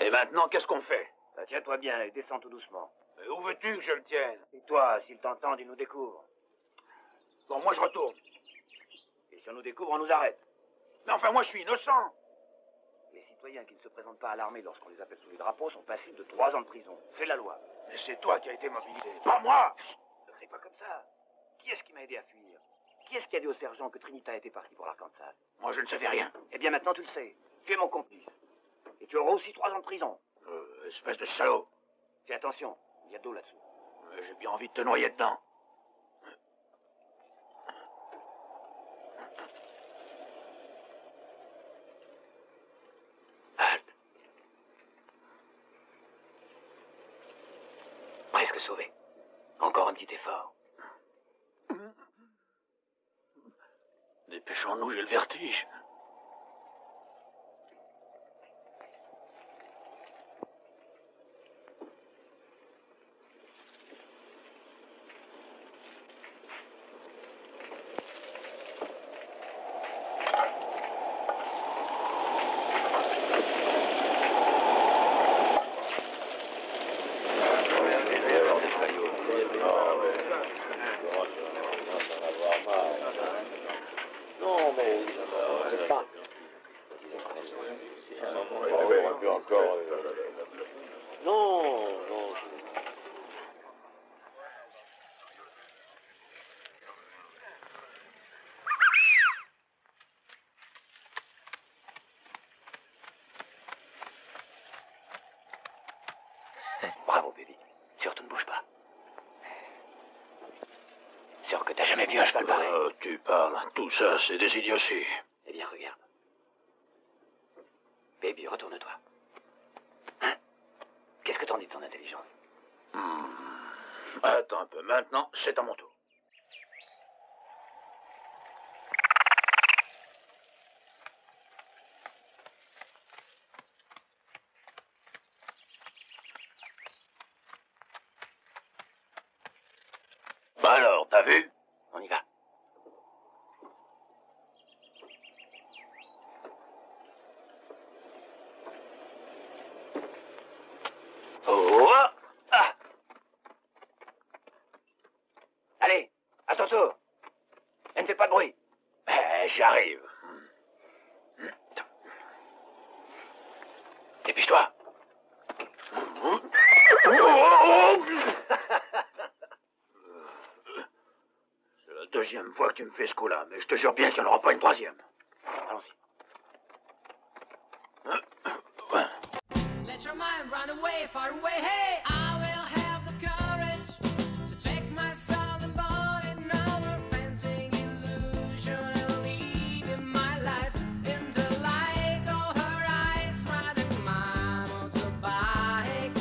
Et maintenant, qu'est-ce qu'on fait? Bah, tiens-toi bien et descends tout doucement. Et où veux-tu que je le tienne? Et toi, s'ils t'entendent, ils nous découvrent. Bon, moi je retourne. Et si on nous découvre, on nous arrête. Mais enfin, moi je suis innocent. Les citoyens qui ne se présentent pas à l'armée lorsqu'on les appelle sous les drapeaux sont passibles de 3 ans de prison. C'est la loi. Mais c'est toi qui as été mobilisé, pas moi. Ne crie pas comme ça. Qui est-ce qui m'a aidé à fuir? Qui est-ce qui a dit au sergent que Trinita était partie pour l'Arkansas? Moi je ne savais rien. Eh bien maintenant tu le sais. Tu es mon complice. Et tu auras aussi 3 ans de prison. Espèce de salaud. Fais attention, il y a de l'eau là-dessous. J'ai bien envie de te noyer dedans. Halte. Presque sauvé. Encore un petit effort. Dépêchons-nous, j'ai le vertige. Bravo, baby. Surtout ne bouge pas. Sûr que t'as jamais vu un cheval pareil. Tu parles. Tout ça, c'est des idioties. Eh bien, regarde. Baby, retourne-toi. Hein? Qu'est-ce que t'en dis de ton intelligence? Attends un peu. Maintenant, c'est à mon tour. Bah alors, t'as vu? On y va. Oh, ah. Allez, à ton tour. Et ne fais pas de bruit. J'arrive. Dépêche-toi. C'est la deuxième fois que tu me fais ce coup-là, mais je te jure bien qu'il n'y en aura pas une troisième. Allons-y. Let your mind run away, far away, hey! I will have the courage to take my soul and body now we're painting illusion and leading my life in the light of her eyes, riding my motorbike.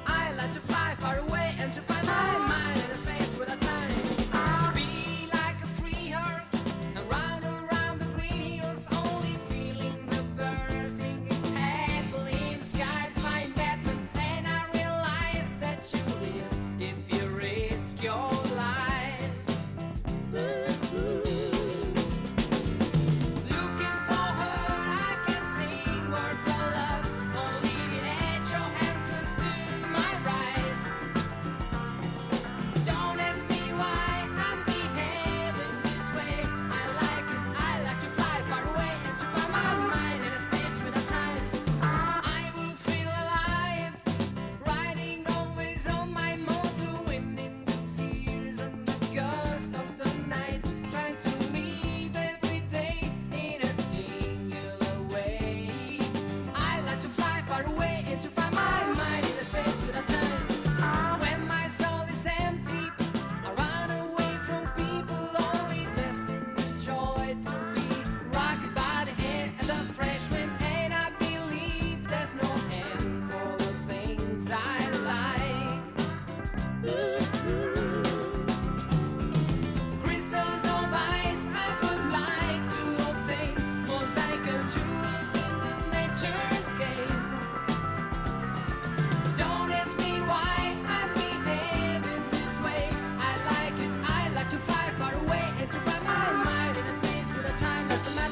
I like to fly far away and to find my mind in a space without time. To be like a free horse and round around the green hills, only feeling the birds singing happily in the sky. And I realize that you live if you risk your life. Looking for her, I can sing words of love. Only the edge your answers to my right. Don't ask me why I'm behaving this way. I like to fly far away and to find my mind in a space without time. I will feel alive, riding always on my motor, winning the fears and the ghost of the night, trying to live every day in a singular way. I like to fly far away and to find my mind in a space without time. When my soul is empty, I run away from people, only destined the joy to be rocked by the air and the fresh wind. And I believe there's no end for the things I like. Crystals of ice I would like to obtain, mosaic of jewels in the nature's game. Don't ask me why I'm behaving this way. I like to fly far away and to find my mind in a space with a time doesn't matter.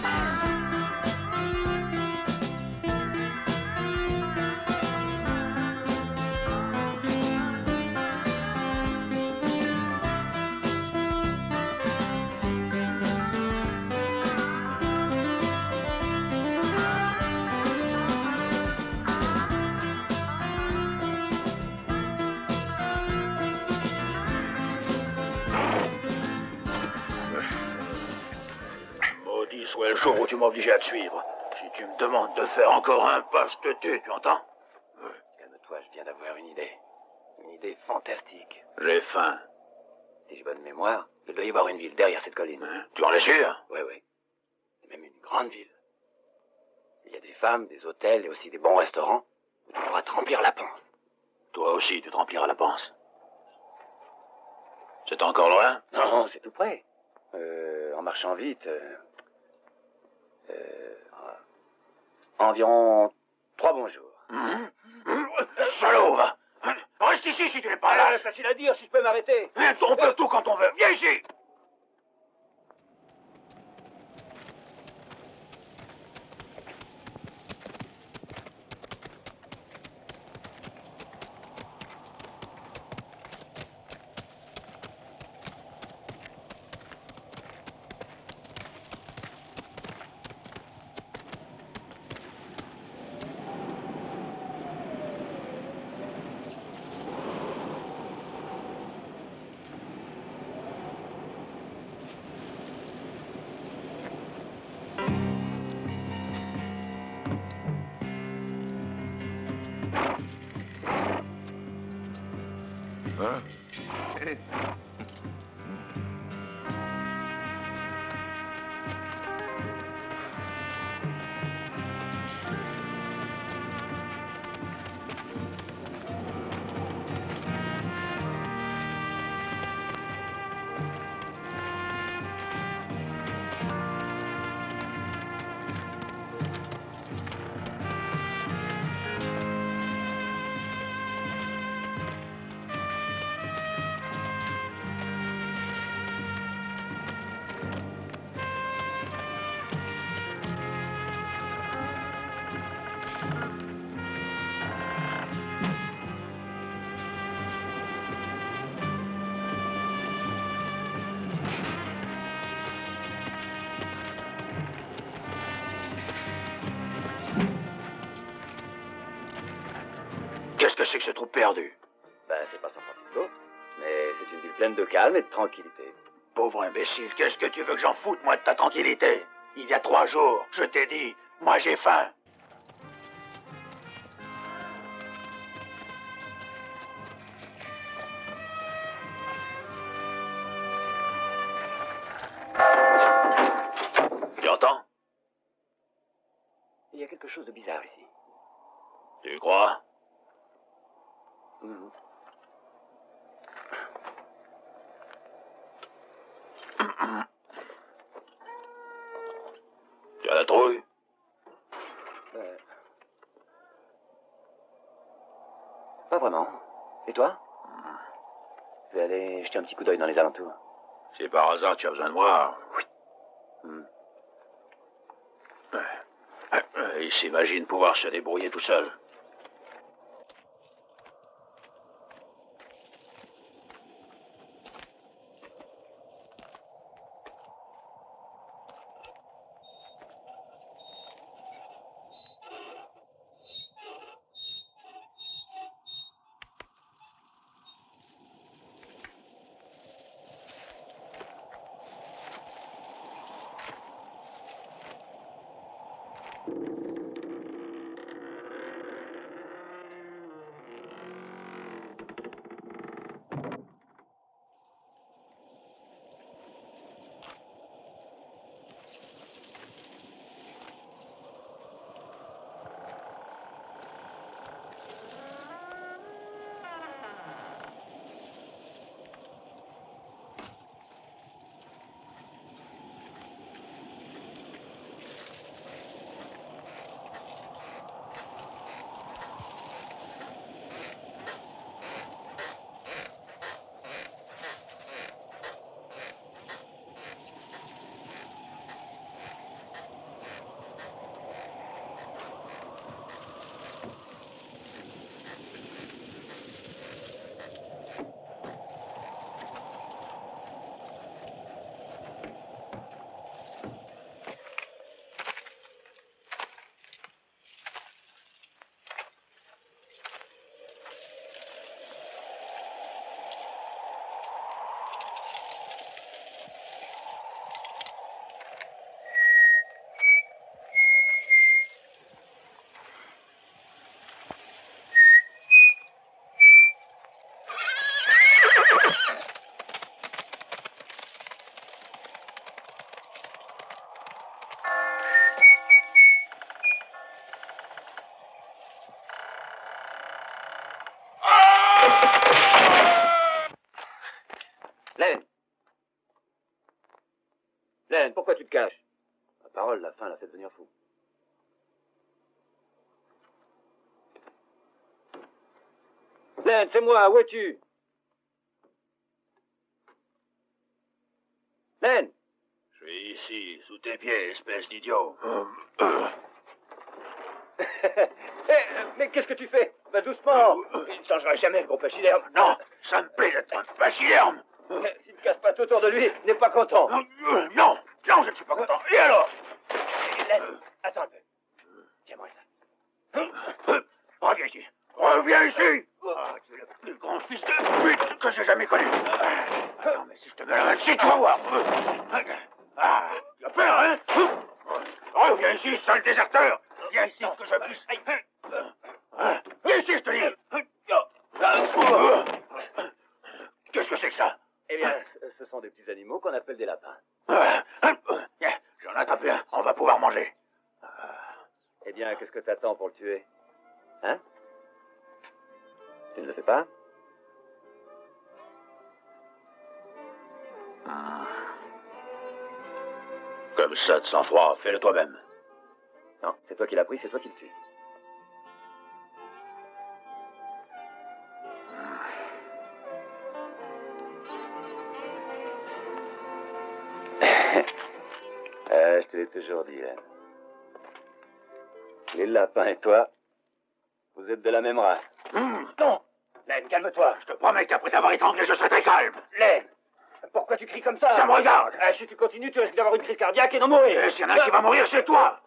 jour où tu m'as obligé à te suivre. Si tu me demandes de faire encore un pas, je te tue, tu entends? Calme-toi, je viens d'avoir une idée. Une idée fantastique. J'ai faim. Si j'ai bonne mémoire, il doit y avoir une ville derrière cette colline. Hein? Tu en es sûr? Oui, oui. C'est même une grande ville. Il y a des femmes, des hôtels et aussi des bons restaurants où tu pourras te remplir la panse. Toi aussi, tu te rempliras la panse. C'est encore loin? Non, c'est tout près. En marchant vite, environ 3 bons jours. Salaud, va! Reste ici si tu n'es pas là! Facile à dire, si je peux m'arrêter. On peut tout quand on veut. Viens ici! Qu'est-ce que c'est que ce trou perdu? Ben, c'est pas San Francisco, mais c'est une ville pleine de calme et de tranquillité. Pauvre imbécile, qu'est-ce que tu veux que j'en foute, moi, de ta tranquillité? Il y a 3 jours, je t'ai dit, moi j'ai faim. Tu entends? Il y a quelque chose de bizarre ici. Tu crois? Mhm. Tu as la trouille? Pas vraiment. Et toi? Je vais aller jeter un petit coup d'œil dans les alentours. Si par hasard tu as besoin de moi. Hmm. Il s'imagine pouvoir se débrouiller tout seul. Len, c'est moi, où es-tu? Len! Je suis ici, sous tes pieds, espèce d'idiot. Mais qu'est-ce que tu fais? Va doucement. Il ne changera jamais le gros pachyderme. Non, ça me plaît d'être un pachyderme. S'il ne casse pas tout autour de lui, il n'est pas content. Non, non, je ne suis pas content. Et alors? Len, attends un peu. Tiens-moi ça. Reviens ici. Reviens ici. Ah, tu es le plus grand fils de pute que j'ai jamais connu. Non, mais si je te mets la main dessus, tu vas voir. Ah, tu as peur, hein? Reviens ici, sale déserteur. Viens ici que je puisse... Viens ici, je te dis. Qu'est-ce que c'est que ça? Eh bien, ce sont des petits animaux qu'on appelle des lapins. J'en ai attrapé un. On va pouvoir manger. Eh bien, qu'est-ce que t'attends pour le tuer? Hein? Tu ne le fais pas? Comme ça, de sang-froid, fais-le toi-même. Non, c'est toi qui l'as pris, c'est toi qui le tues. Je te l'ai toujours dit, Len. Les lapins et toi, vous êtes de la même race. Non. Len, calme-toi. Je te promets qu'après t'avoir étranglé, je serai très calme. Len, pourquoi tu cries comme ça? Ça me regarde. Si tu continues, tu risques d'avoir une crise cardiaque et d'en mourir. Et s'il y en a un qui va mourir, c'est toi.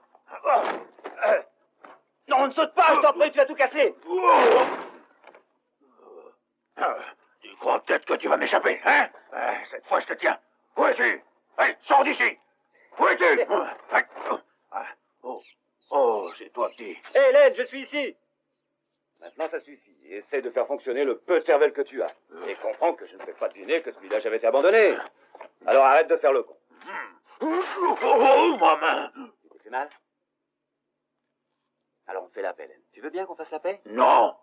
Non, ne saute pas, je t'en prie, tu vas tout casser. Tu crois peut-être que tu vas m'échapper, hein? Cette fois, je te tiens. Où es-tu? Allez, sors d'ici. Où es-tu? Oh, c'est toi, petit. Hé, Len, je suis ici. Maintenant, ça suffit. Essaie de faire fonctionner le peu de cervelle que tu as. Et comprends que je ne fais pas deviner que ce village avait été abandonné. Alors arrête de faire le con. Oh, ma main. Tu t'es fait mal? Alors on fait la paix, Len. Tu veux bien qu'on fasse la paix? Non.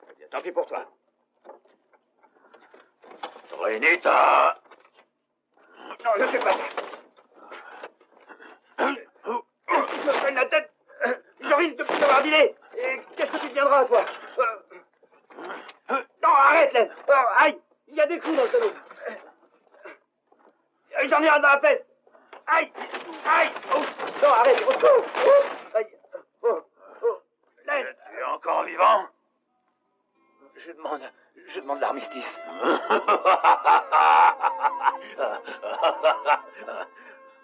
Eh bien, tant pis pour toi. Renita. Non, ne fais pas ça. Je me prenne la tête. Je risque de plus avoir d'idée. Et qu'est-ce que tu deviendras, toi? Non, arrête, Len. Oh, aïe, il y a des coups dans le tonneau. J'en ai un dans la fesse. Aïe, aïe. Oh. Non, arrête. Oh. Oh. Aïe. Oh. Oh. Len. Tu es encore vivant? Je demande l'armistice.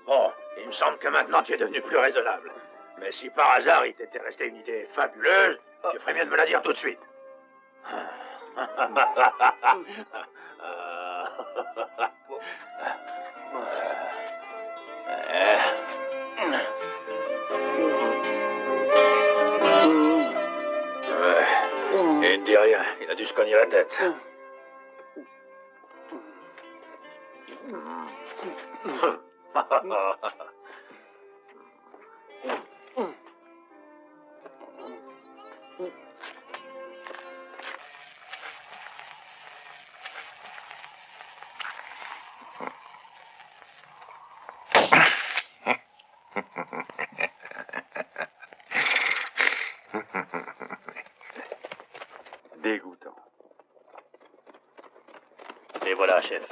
Bon, il me semble que maintenant tu es devenu plus raisonnable. Mais si par hasard il t'était resté une idée fabuleuse, tu ferais mieux de me la dire tout de suite. Il ne dit rien, il a dû se cogner la tête. Dégoûtant. Et voilà, chef.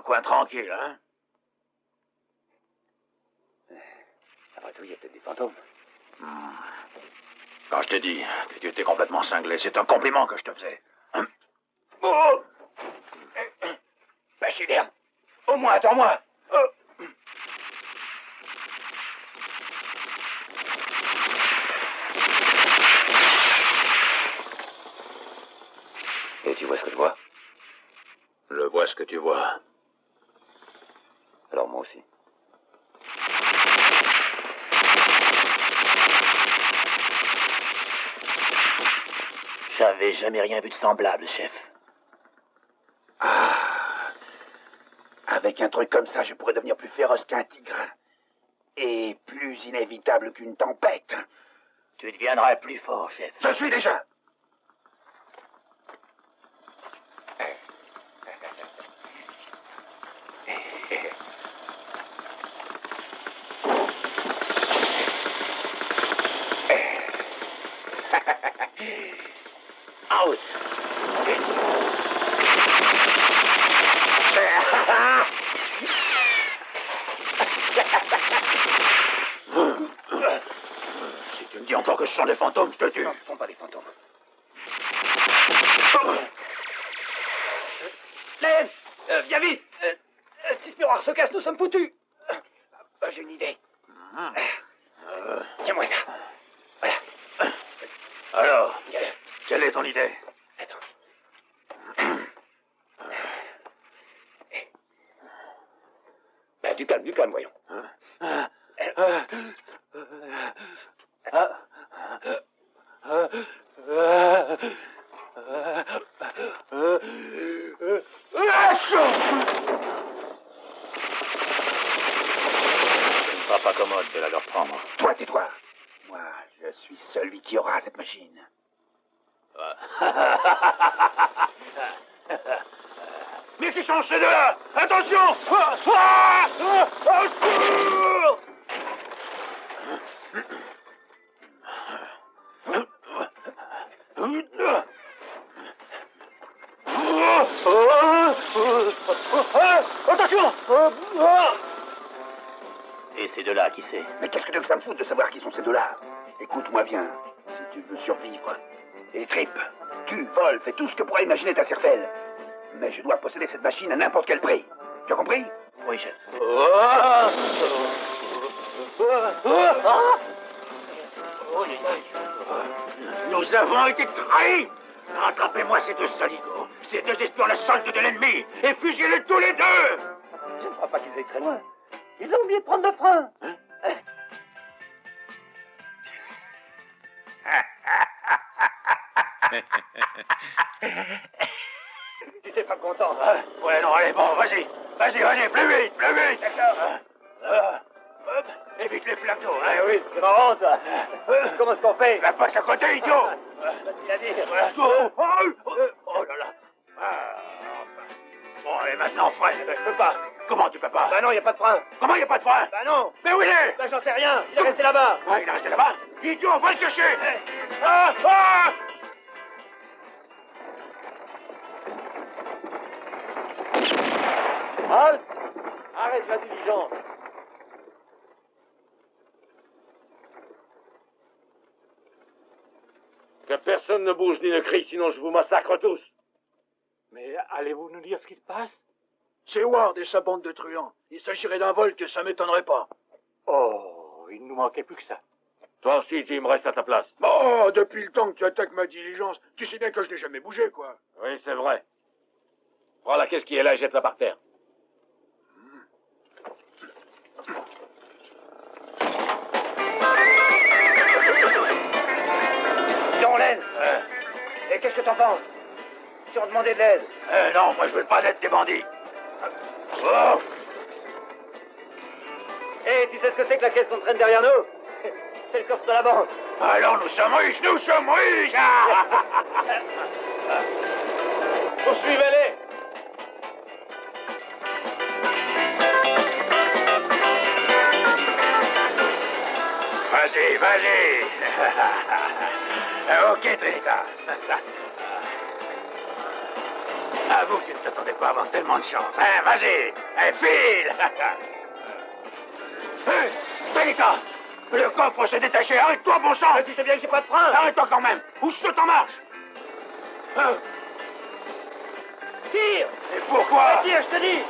coin tranquille, hein? Après tout, il y a peut-être des fantômes. Quand je t'ai dit que tu étais complètement cinglé, c'est un compliment que je te faisais. Hein? Oh! Bachiller, au moins attends-moi. Oh. Et tu vois ce que je vois? Je vois ce que tu vois. Alors moi aussi. J'avais jamais rien vu de semblable, chef. Ah. Avec un truc comme ça, je pourrais devenir plus féroce qu'un tigre. Et plus inévitable qu'une tempête. Tu deviendras plus fort, chef. Je suis déjà. Out. Si tu me dis encore que ce sont des fantômes, je te tue. Non, ce ne sont pas des fantômes. Len, viens vite. Si ce miroir se casse, nous sommes foutus. J'ai une idée. Tiens-moi ça. Voilà. Alors, quelle est ton idée? Attends. Bah, du calme, voyons. Ce ne sera pas commode de la leur prendre. Toi, tais-toi. Moi, je suis celui qui aura cette machine. Mais qui sont ces deux-là? Attention! Au secours! Attention! Et ces deux-là, qui c'est? Mais qu'est-ce que ça me fout de savoir qui sont ces deux-là? Écoute-moi bien, si tu veux survivre, et tripes, tue, vole, fais tout ce que pourra imaginer ta cervelle. Mais je dois posséder cette machine à n'importe quel prix. Tu as compris? Oui, chef. Nous avons été trahis! Attrapez-moi ces deux saligots, ces deux espions la solde de l'ennemi, et fusillez-les tous les deux! Je ne crois pas qu'ils aillent très loin. Ils ont oublié de prendre le frein. Hein? Tu t'es pas content, hein? Ouais, non, allez, bon, vas-y, plus vite, D'accord. évite les flaques d'eau, Ah oui, c'est marrant, ça. Comment est-ce qu'on fait? Va pas à côté, idiot! Facile à dire. Oh là là! Bon, et maintenant, freine. Je peux pas. Comment tu peux pas? Bah non, y a pas de frein. Comment y a pas de frein? Bah non. Mais où il est? Bah j'en sais rien. Il est resté là-bas. Ah, il est resté là-bas? Idiot, va le chercher! Ah! Halt! Arrête la diligence. Que personne ne bouge ni ne crie, sinon je vous massacre tous. Mais allez-vous nous dire ce qui se passe? C'est Ward et sa bande de truands. Il s'agirait d'un vol que ça m'étonnerait pas. Oh, il ne nous manquait plus que ça. Toi aussi, Jim, reste à ta place. Bon, depuis le temps que tu attaques ma diligence, tu sais bien que je n'ai jamais bougé, quoi. Oui, c'est vrai. Prends la caisse qui est là et jette-la par terre. John Len. Et qu'est-ce que t'en penses? Si on demandait de l'aide? Non, moi je veux pas être des bandits. Oh! Eh, tu sais ce que c'est que la caisse qu'on traîne derrière nous? C'est le coffre de la banque. Alors nous sommes riches, nous sommes riches! Ah! Poursuivez-les! Vas-y, vas-y! Ok, Trinita. Avoue que tu ne t'attendais pas à avoir tellement de chance. Hein, vas-y, file. Hé, Benita, le coffre s'est détaché. Arrête-toi, bon sang. Tu sais bien que j'ai pas de frein. Arrête-toi quand même, ou je saute en marche. Tire. Et pourquoi? Tire, je te dis.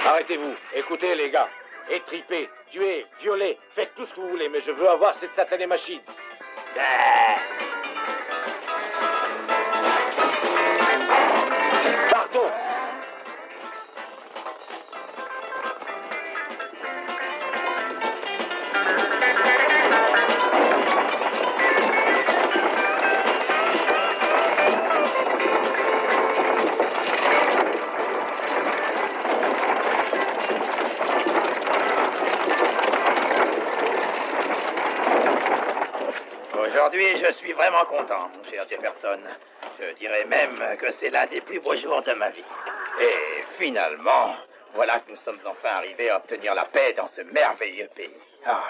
Arrêtez-vous. Écoutez, les gars. Étripez, tuez, violez, faites tout ce que vous voulez, mais je veux avoir cette satanée machine. Pardon. Aujourd'hui, je suis vraiment content, mon cher Jefferson. Je dirais même que c'est l'un des plus beaux jours de ma vie. Et finalement, voilà que nous sommes enfin arrivés à obtenir la paix dans ce merveilleux pays. Ah.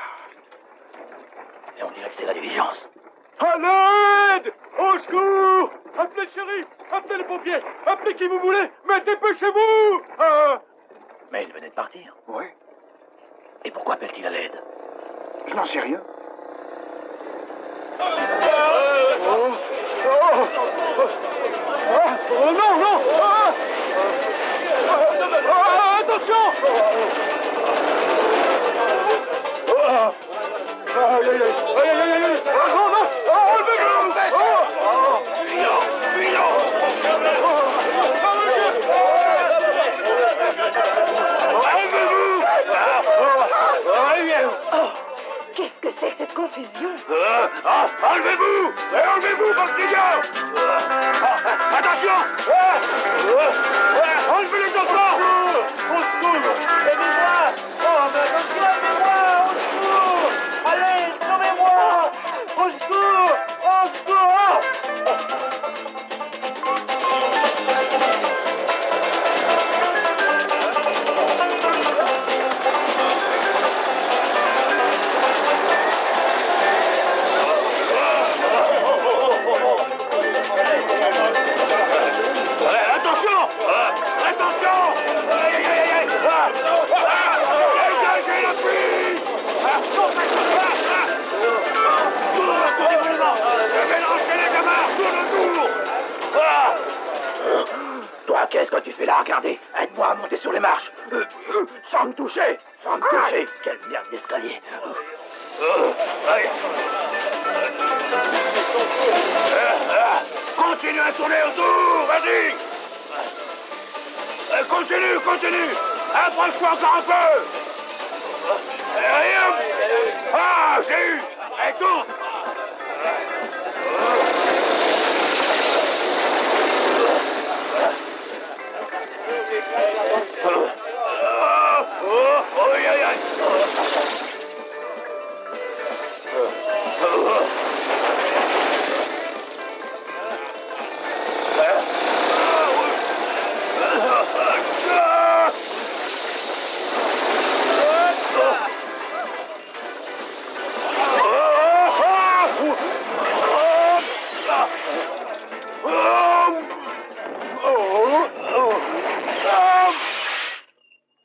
Et on dirait que c'est la diligence. À l'aide! Au secours! Appelez le shérif! Appelez les pompiers! Appelez qui vous voulez! Mais dépêchez-vous! Mais il venait de partir. Ouais, Et pourquoi appelle-t-il à l'aide? je n'en sais rien. Oh non, non! Attention! Aïe, aïe, aïe! Non, non! Enlevez-vous! Qu'est-ce que c'est que cette confusion? Enlevez-vous! Enlevez-vous, Martignan! Attention! Enlevez les enfants! Au secours! Aidez-moi! Oh, mais attention, aidez-moi! Au secours! Allez, sauvez-moi! Au secours! Au secours! Attention! Attention! Aïe, aïe, aïe, aïe! Dégagez la fuite! Je vais lancer les gamins! Tourne autour! Toi, qu'est-ce que tu fais là? Regardez! Aide-moi à monter sur les marches! Sans me toucher! Sans me toucher! Quelle merde d'escalier! Continue à tourner autour! Vas-y! Continue, continue! Approche-toi encore un peu! Rien! Ah, j'ai eu! Tourne! Aïe, aïe, aïe!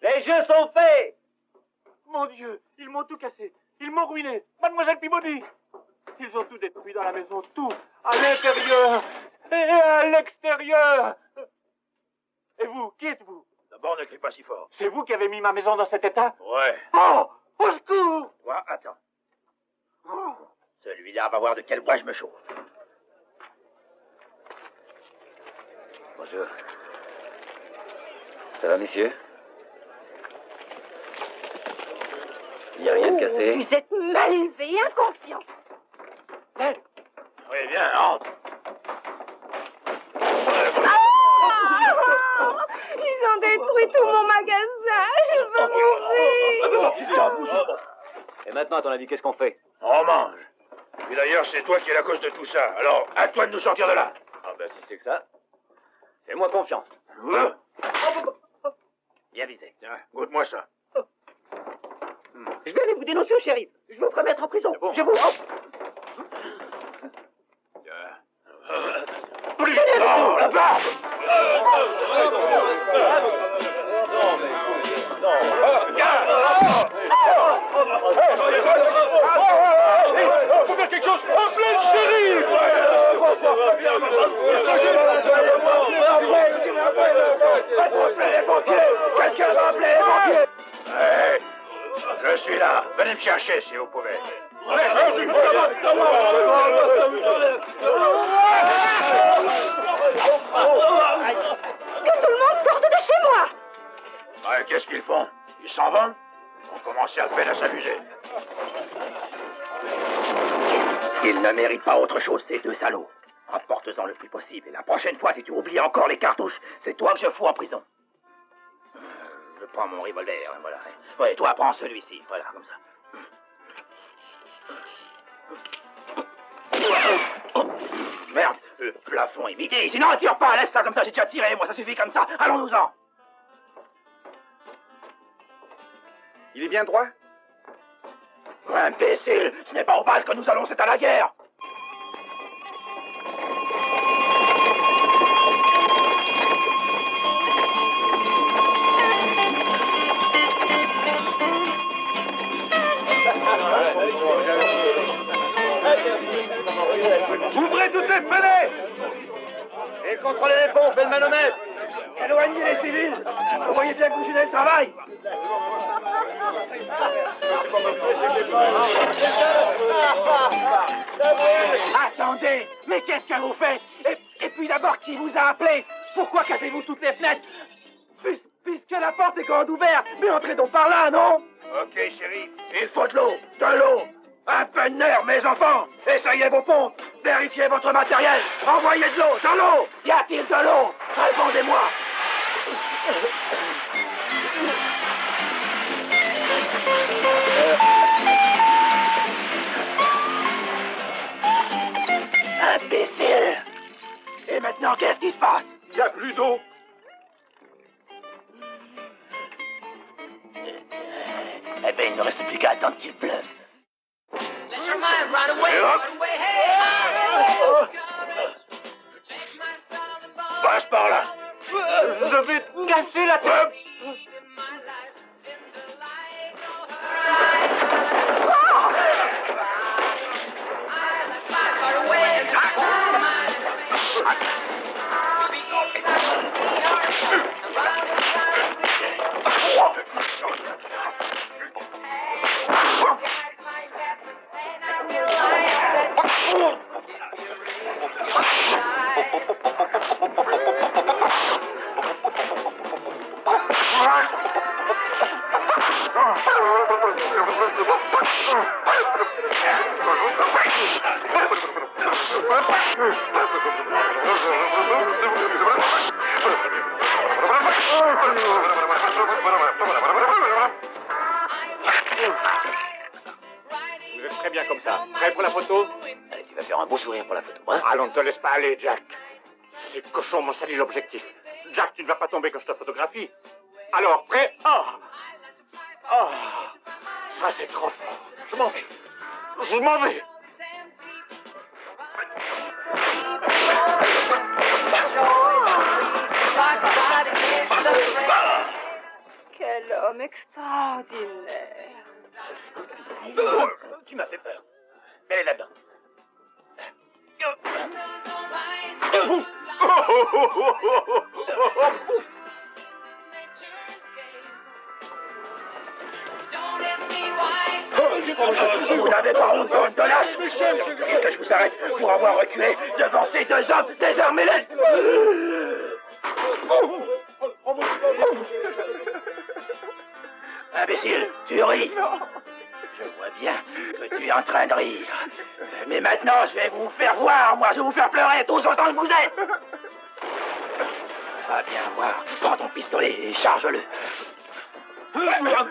Les jeux sont faits! Mon Dieu, ils m'ont tout cassé. Ils m'ont ruiné. Mademoiselle Peabody. Ils ont tout détruit dans la maison, tout. À l'intérieur et à l'extérieur. Et vous, qui êtes-vous? D'abord, ne crie pas si fort. C'est vous qui avez mis ma maison dans cet état? Ouais. Oh! Au secours! Toi, attends. Celui-là va voir de quel bois je me chauffe. Bonjour. Ça va, messieurs? Il n'y a rien de cassé? Vous êtes mal élevé, inconscient. Oui, viens, entre. Ils ont détruit tout mon magasin. Je veux mourir. Et maintenant, à ton avis, qu'est-ce qu'on fait? On mange. Et d'ailleurs, c'est toi qui es la cause de tout ça. Alors, à toi de nous sortir de là. Ah ben, si c'est que ça, fais-moi confiance. Bien visé. Tiens, goûte-moi ça. Je vais aller vous dénoncer au shérif. Je vous ferai mettre en prison. Bon. Je vous... Plus non, la barbe. Faut faire quelque chose. Appelez le shérif. Appelez les pompiers. Quelqu'un va appeler les pompiers. Hey, je suis là. Venez me chercher si vous pouvez. Que tout le monde sorte de chez moi! Ouais, qu'est-ce qu'ils font? Ils s'en vont? Ils ont commencé à peine à s'amuser. Ils ne méritent pas autre chose, ces deux salauds. Rapporte-en le plus possible. Et la prochaine fois, si tu oublies encore les cartouches, c'est toi que je fous en prison. Je prends mon revolver, voilà. Ouais, toi, prends celui-ci, voilà, comme ça. Merde, le plafond est vidé. Sinon, tire pas, laisse ça comme ça, j'ai déjà tiré, moi, ça suffit comme ça. Allons-nous-en. Il est bien droit? Imbécile, ce n'est pas au bal que nous allons, c'est à la guerre. Ouvrez toutes les fenêtres. Et contrôlez les pompes et le manomètre. Éloignez les civils. Vous voyez bien que vous gênez le travail. Attendez, mais qu'est-ce que vous faites? Et puis d'abord, qui vous a appelé? Pourquoi cassez-vous toutes les fenêtres? Puisque la porte est grande ouverte, mais entrez donc par là, non? Ok, chérie, il faut de l'eau, un peu de nerf, mes enfants. Essayez vos pompes, vérifiez votre matériel, envoyez de l'eau, Y a-t-il de l'eau? Répondez-moi. Imbécile! Et maintenant, qu'est-ce qui se passe? Il n'y a plus d'eau. Eh ben, il ne reste plus qu'à attendre qu'il pleuve. Let your mind run away, Et hop. run away, hey, Oh. Protect my soul and body. Passe par là. Je vais te casser la tête. Hop. In my life, in the light of her eyes. I like fly far away and try my mind in space. Be like we are, around the sun. Guide my path, and I realize that if you Vous êtes très bien comme ça. Prêt pour la photo? Allez, tu vas faire un beau sourire pour la photo, hein? Allons, ne te laisse pas aller, Jack. Ces cochons m'ont sali l'objectif. Jack, tu ne vas pas tomber quand je te photographie. Alors, prêt? Ça c'est trop fort. Je m'en vais. Quel homme extraordinaire. Tu m'as fait peur. Mets-les là-dedans. don't ask me why. Vous n'avez pas honte, bande de lâches? Et que je vous arrête pour avoir reculé devant ces deux hommes désarmés. Imbécile, tu ris. Je vois bien que tu es en train de rire. Mais maintenant, je vais vous faire voir, moi, je vais vous faire pleurer tous autant que vous êtes. Va bien voir, prends ton pistolet et charge-le.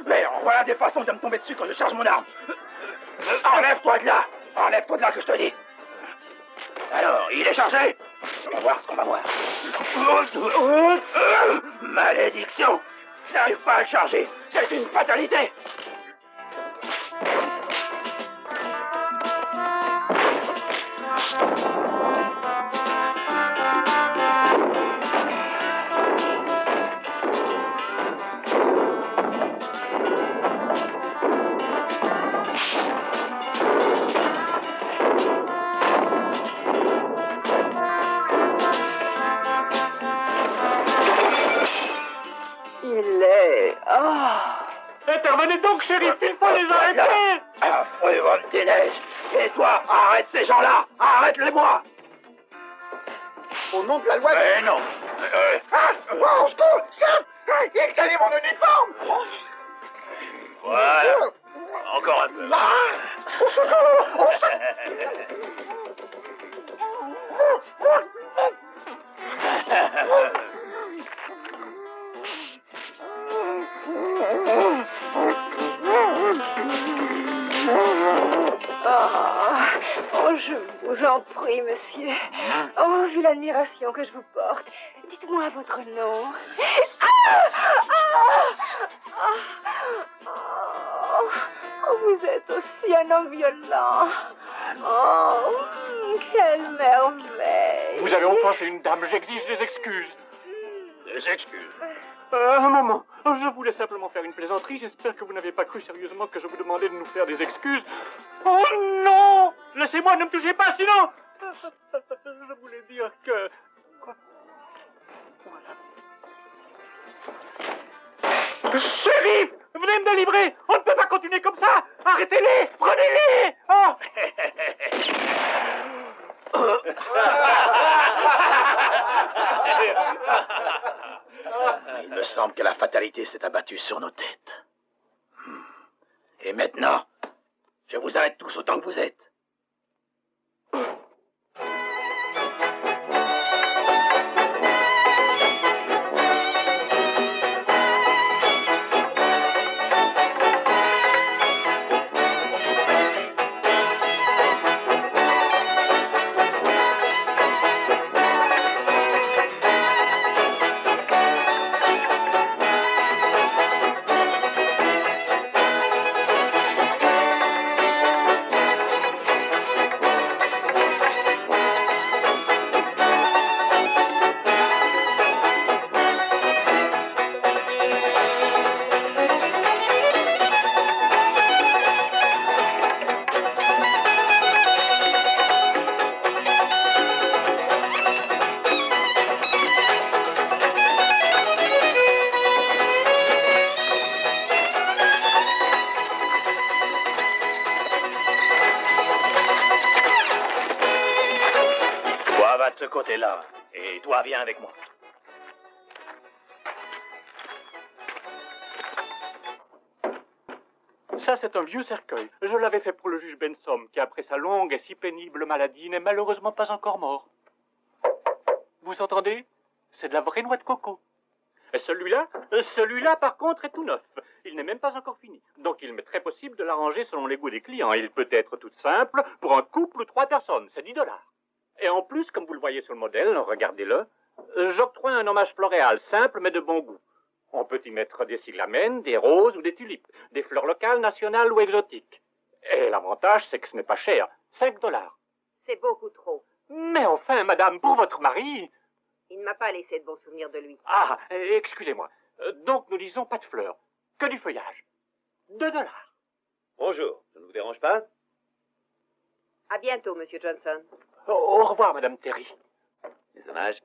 Mais voilà des façons de me tomber dessus quand je charge mon arme. Enlève-toi de là que je te dis. Alors, il est chargé? On va voir ce qu'on va voir. Malédiction! Je n'arrive pas à le charger. C'est une fatalité. Intervenez donc, shérif, il faut les arrêter. Affreux homme des neiges. Et toi, arrête ces gens-là. Arrête-les-moi. Au nom de la loi... Mais non. Au secours! Il salit mon uniforme! Voilà. Encore un peu. Au secours! Au Oh, je vous en prie, monsieur. Oh, vu l'admiration que je vous porte, dites-moi votre nom. Oh, vous êtes aussi un homme violent. Oh, quelle merveille. Vous avez offensé une dame, j'exige des excuses. Des excuses. Un moment, je voulais simplement faire une plaisanterie. J'espère que vous n'avez pas cru sérieusement que je vous demandais de nous faire des excuses. Oh non! Laissez-moi, ne me touchez pas, sinon... Je voulais dire que... Quoi? Voilà. Shérif! Venez me délivrer! On ne peut pas continuer comme ça! Arrêtez-les! Prenez-les! Oh! Il me semble que la fatalité s'est abattue sur nos têtes. Et maintenant, je vous arrête tous autant que vous êtes. Toi, va de ce côté-là. Et toi, viens avec moi. Ça, c'est un vieux cercueil. Je l'avais fait pour le juge Bensom, qui, après sa longue et si pénible maladie, n'est malheureusement pas encore mort. Vous entendez? C'est de la vraie noix de coco. Et celui-là, par contre, est tout neuf. Il n'est même pas encore fini. Donc, il m'est très possible de l'arranger selon les goûts des clients. Il peut être tout simple pour un couple ou 3 personnes. C'est 10 $. Et en plus, comme vous le voyez sur le modèle, regardez-le, j'octroie un hommage floréal simple mais de bon goût. On peut y mettre des cyclamènes, des roses ou des tulipes, des fleurs locales, nationales ou exotiques. Et l'avantage, c'est que ce n'est pas cher. 5 $. C'est beaucoup trop. Mais enfin, madame, pour votre mari... Il ne m'a pas laissé de bons souvenirs de lui. Ah, excusez-moi. Donc, nous disons pas de fleurs, que du feuillage. 2 $. Bonjour, ça ne vous dérange pas? À bientôt, monsieur Johnson. Au revoir, madame Terry. Les hommages.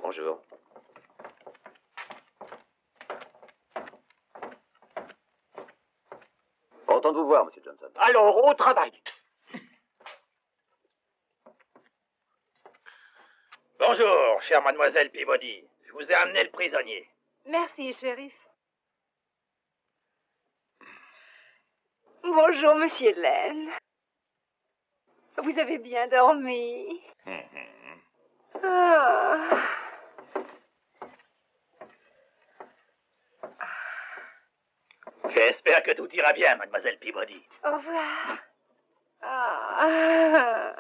Bonjour. Content de vous voir, monsieur Johnson. Alors, au travail. Bonjour, chère mademoiselle Peabody. Je vous ai amené le prisonnier. Merci, shérif. Bonjour, monsieur Len. Vous avez bien dormi? Ah. J'espère que tout ira bien, mademoiselle Peabody. Au revoir. Ah.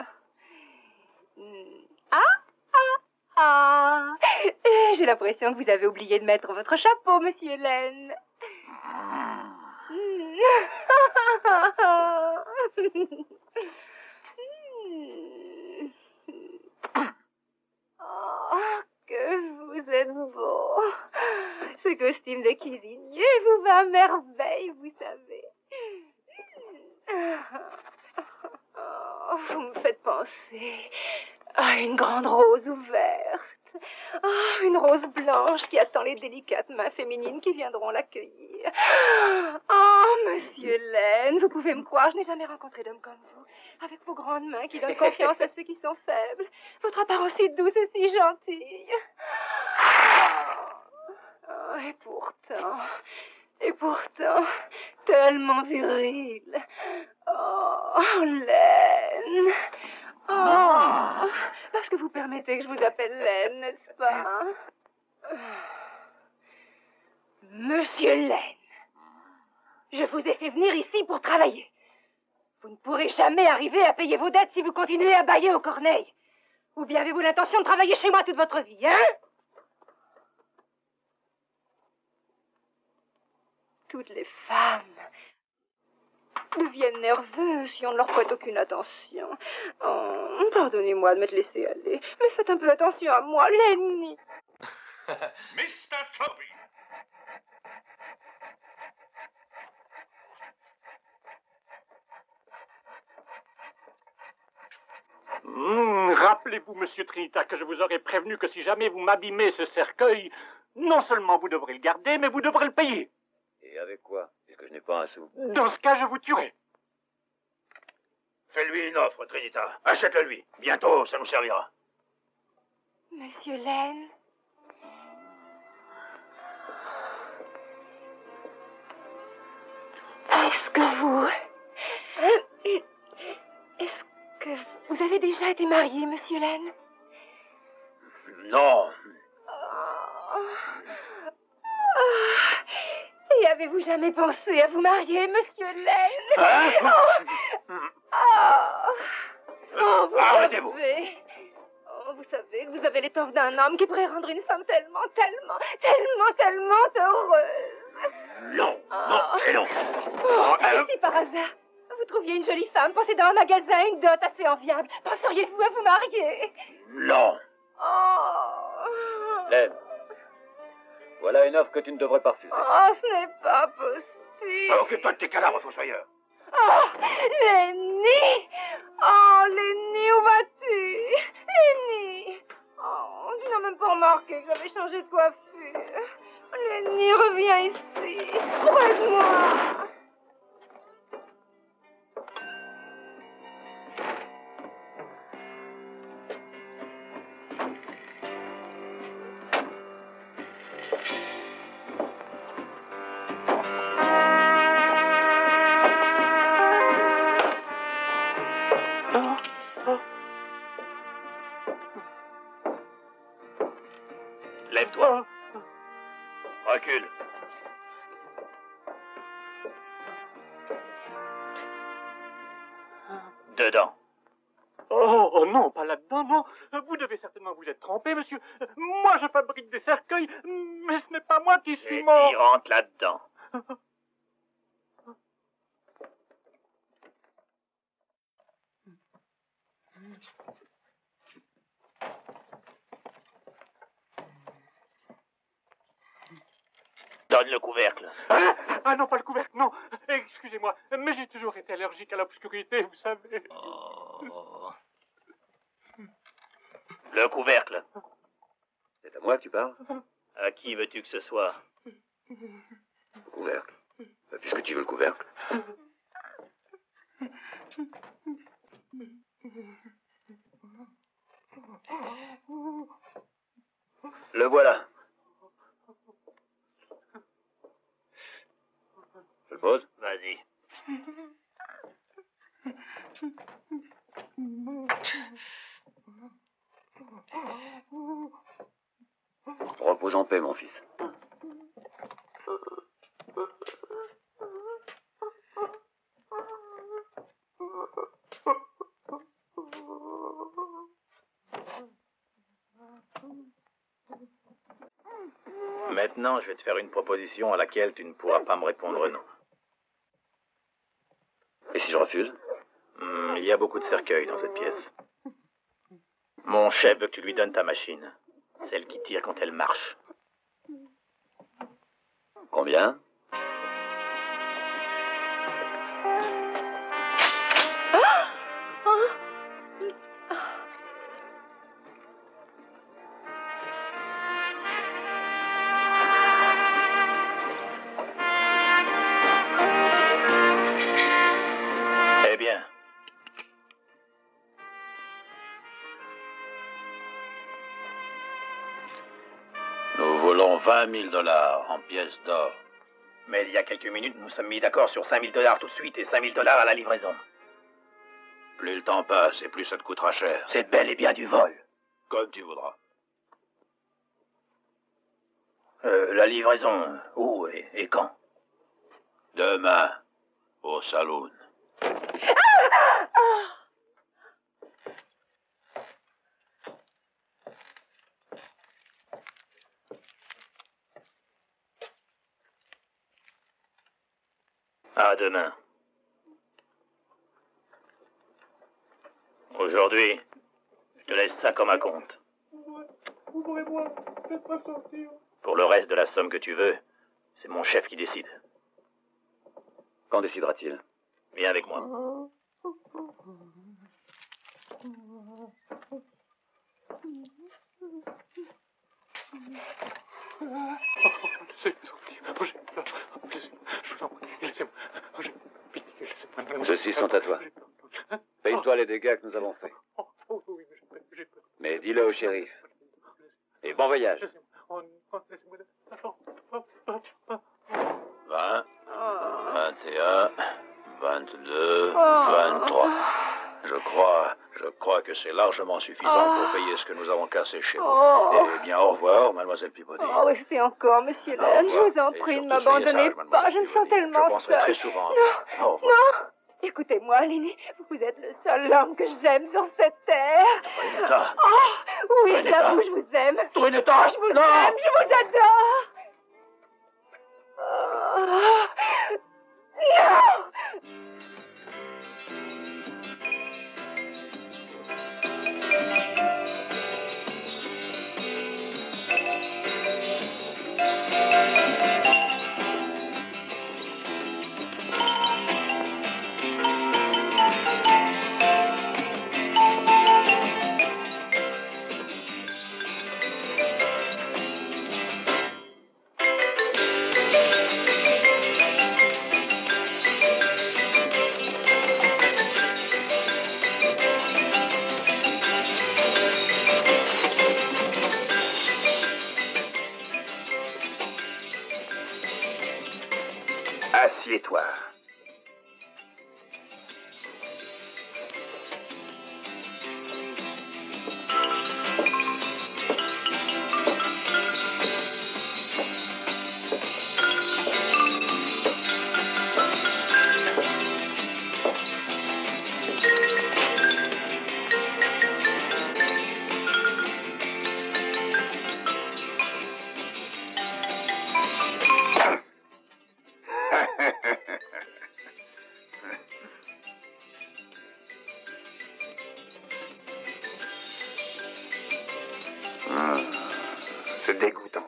J'ai l'impression que vous avez oublié de mettre votre chapeau, monsieur Len. Oh, que vous êtes beau. Ce costume de cuisinier vous va à merveille, vous savez. Oh, vous me faites penser à une grande rose ouverte. Oh, une rose blanche qui attend les délicates mains féminines qui viendront l'accueillir. dire. Oh, monsieur Laine, vous pouvez me croire, je n'ai jamais rencontré d'homme comme vous. Avec vos grandes mains qui donnent confiance à ceux qui sont faibles. Votre apparence si douce et si gentille. Oh, et pourtant, tellement viril. Oh, Laine. Oh, parce que vous permettez que je vous appelle Laine, n'est-ce pas? Monsieur Laine, je vous ai fait venir ici pour travailler. Vous ne pourrez jamais arriver à payer vos dettes si vous continuez à bâiller aux corneilles. Ou bien avez-vous l'intention de travailler chez moi toute votre vie, hein? Toutes les femmes deviennent nerveuses si on ne leur prête aucune attention. Oh, pardonnez-moi de m'être laissé aller, mais faites un peu attention à moi, Lenny. Mr. Toby! Rappelez-vous, monsieur Trinita, que je vous aurais prévenu que si jamais vous m'abîmez ce cercueil, non seulement vous devrez le garder, mais vous devrez le payer. Et avec quoi? Puisque je n'ai pas un sou. Dans ce cas, je vous tuerai. Fais-lui une offre, Trinita. Achète-le lui. Bientôt, ça nous servira. Monsieur Laine. Est-ce que vous avez déjà été marié, monsieur Laine? Non. Et avez-vous jamais pensé à vous marier, monsieur Laine? Hein? Arrêtez-vous. Vous savez que vous avez l'étoffe d'un homme qui pourrait rendre une femme tellement heureuse. Non, non, et non. Et si par hasard, vous trouviez une jolie femme possédant un magasin, une dot assez enviable, penseriez-vous à vous marier? Non. Laine, voilà une offre que tu ne devrais pas refuser. Oh, ce n'est pas possible. Occupe-toi de tes cadavres, fossoyeur. Oh, Lenny! Oh, Lenny, où vas-tu? Lenny! Oh, tu n'as même pas remarqué que j'avais changé de coiffure. Lenny, reviens ici. Aide-moi. Lève-toi. Recule. Dedans. Oh non, pas là-dedans, non. Vous devez certainement vous être trompé, monsieur. Moi, je fabrique des cercueils, mais ce n'est pas moi qui suis Et mort. qui rentre là-dedans. Donne le couvercle. Ah non, pas le couvercle, non. Excusez-moi, mais j'ai toujours été allergique à l'obscurité, vous savez. Le couvercle. C'est à moi que tu parles? À qui veux-tu que ce soit? Le couvercle. Puisque tu veux le couvercle. Le voilà. Je le pose? Vas-y. Repose en paix, mon fils. Maintenant, je vais te faire une proposition à laquelle tu ne pourras pas me répondre non. Et si je refuse? Il y a beaucoup de cercueils dans cette pièce. Mon chef veut que tu lui donnes ta machine. Celle qui tire quand elle marche. Combien? voulons 20 000 $ en pièces d'or. Mais il y a quelques minutes, nous sommes mis d'accord sur 5 000 $ tout de suite et 5 000 $ à la livraison. Plus le temps passe et plus ça te coûtera cher. C'est bel et bien du vol. Comme tu voudras. La livraison, où et quand? Demain, au saloon. À demain. Aujourd'hui, je te laisse ça comme un compte. Ouvrez-moi, faites-moi sortir. Pour le reste de la somme que tu veux, c'est mon chef qui décide. Quand décidera-t-il? Viens avec moi. Laissez-moi sortir. Oh, j'ai peur. Je vous en prie, laissez-moi. Oh, j'ai pitié, laissez-moi. Ceux-ci sont à toi. Paye-toi les dégâts que nous avons faits. Oh, oui, mais j'ai peur. Mais dis-le au shérif. Et bon voyage. Laissez-moi. Oh, laissez-moi. Attends. 20, 21, 22, 23. Je crois que c'est largement suffisant pour payer ce que nous avons cassé chez vous. Eh bien, au revoir, mademoiselle Peabody. Oh, restez encore, monsieur Lane. Je vous en Et prie, ne surtout, m'abandonnez soyez sage, pas. Je me sens mademoiselle tellement Peabody. Je penserai très seule. souvent à vous. Au revoir. Non. Écoutez-moi, Lenny. Vous êtes le seul homme que j'aime sur cette terre. Renetta. Oh, oui, Renetta. j'avoue, je vous aime. Renetta. Je vous Non. aime, je vous adore. Oh. Non. Assieds-toi. C'est dégoûtant.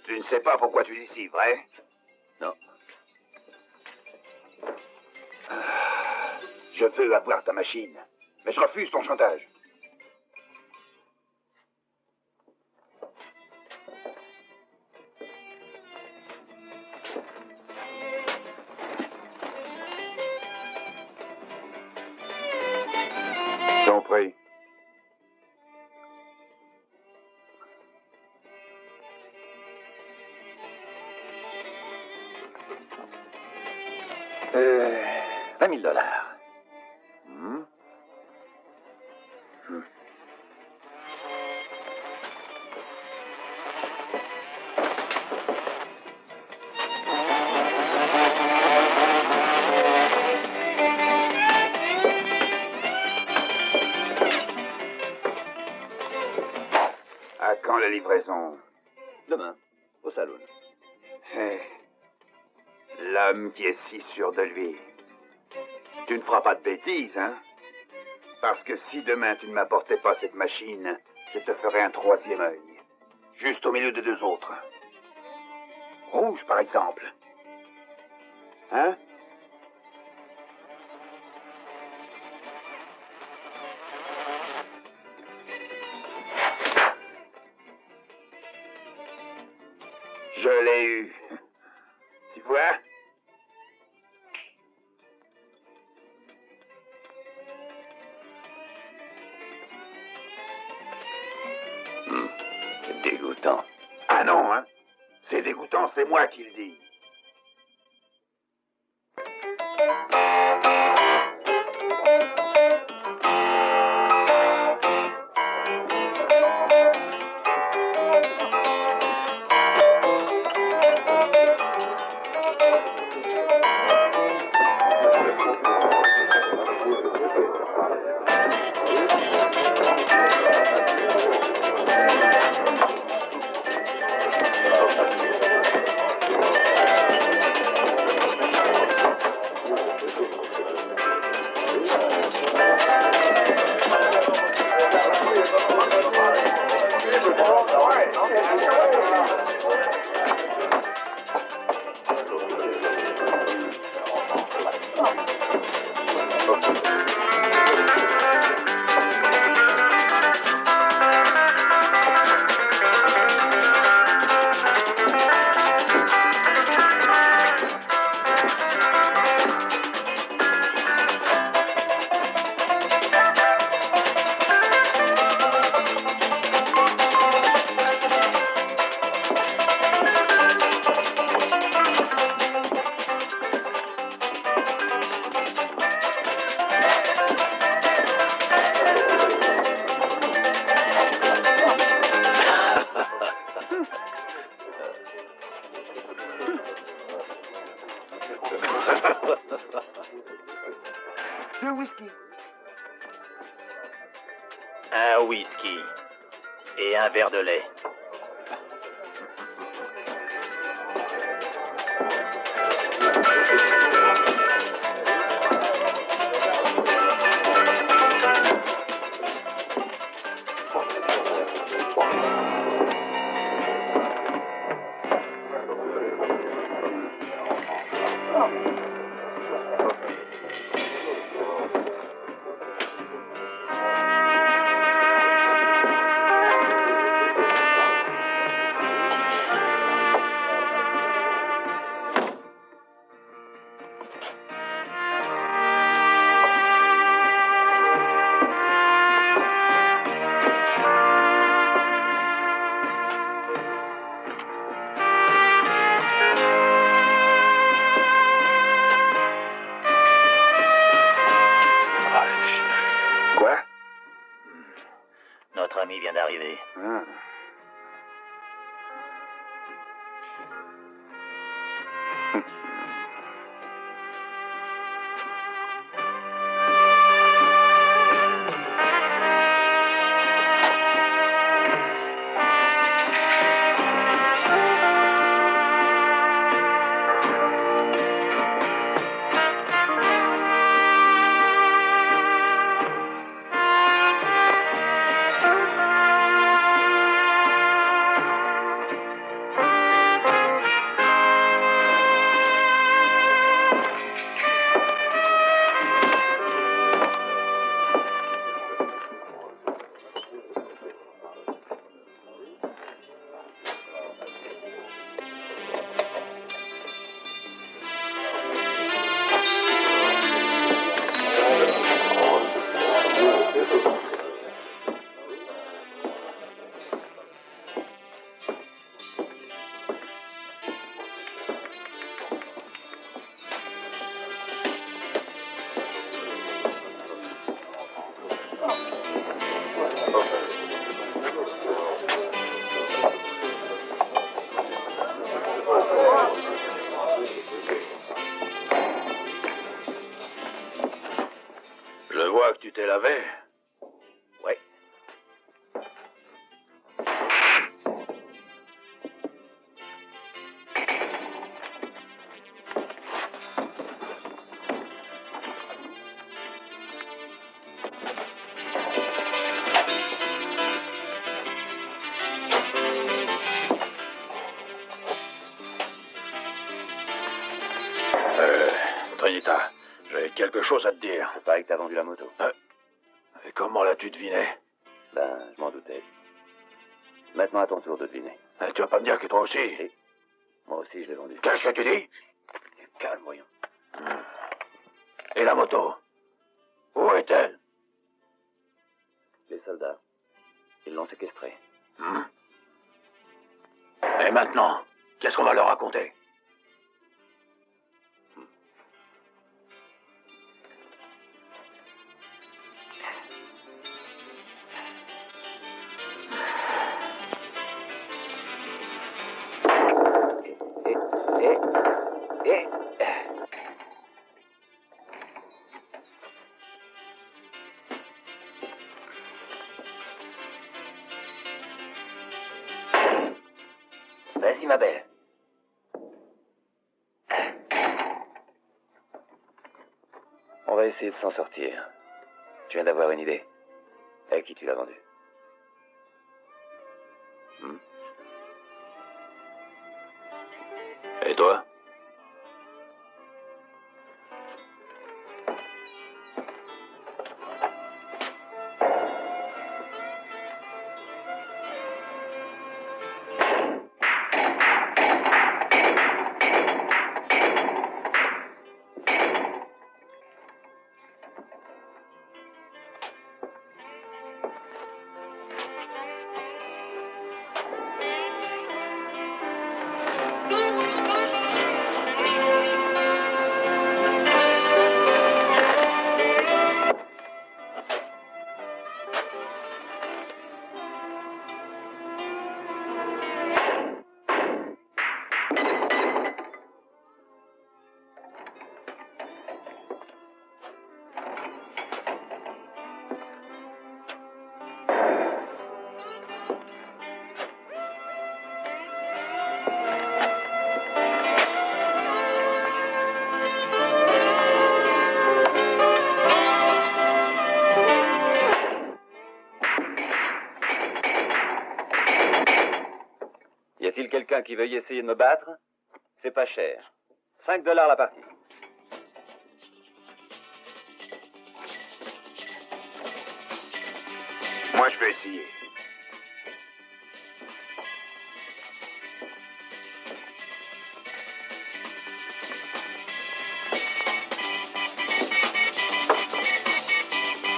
Tu ne sais pas pourquoi tu es ici, vrai? Non. Je veux avoir ta machine, mais je refuse ton chantage. T'en prie. $20 000. À quand la livraison? Demain, au saloon. Eh, l'homme qui est si sûr de lui. Tu ne feras pas de bêtises, hein? Parce que si demain tu ne m'apportais pas cette machine, je te ferai un troisième œil. Juste au milieu de deux autres. Rouge, par exemple. Hein? Je l'ai eu. Tu vois? C'est dégoûtant. Ah non, hein? C'est dégoûtant, c'est moi qui le dis. Le whisky. Un whisky et un verre de lait. Quoi? Notre ami vient d'arriver. Ah. Je vois que tu t'es lavé. Oui. Trinita, j'ai quelque chose à te dire. Il paraît que t'as vendu la moto. Et comment l'as-tu deviné? Ben, je m'en doutais. Maintenant, à ton tour de deviner. Tu vas pas me dire que toi aussi? Si. Moi aussi, je l'ai vendu. Qu'est-ce que tu dis? Calme, voyons. Et la moto? Où est-elle? Les soldats, ils l'ont séquestrée. Et maintenant, qu'est-ce qu'on va leur raconter? Vas-y, ma belle. On va essayer de s'en sortir. Tu viens d'avoir une idée? À qui tu l'as vendu? Et toi? Y a-t-il quelqu'un qui veuille essayer de me battre? C'est pas cher. 5 $ la partie. Moi, je vais essayer.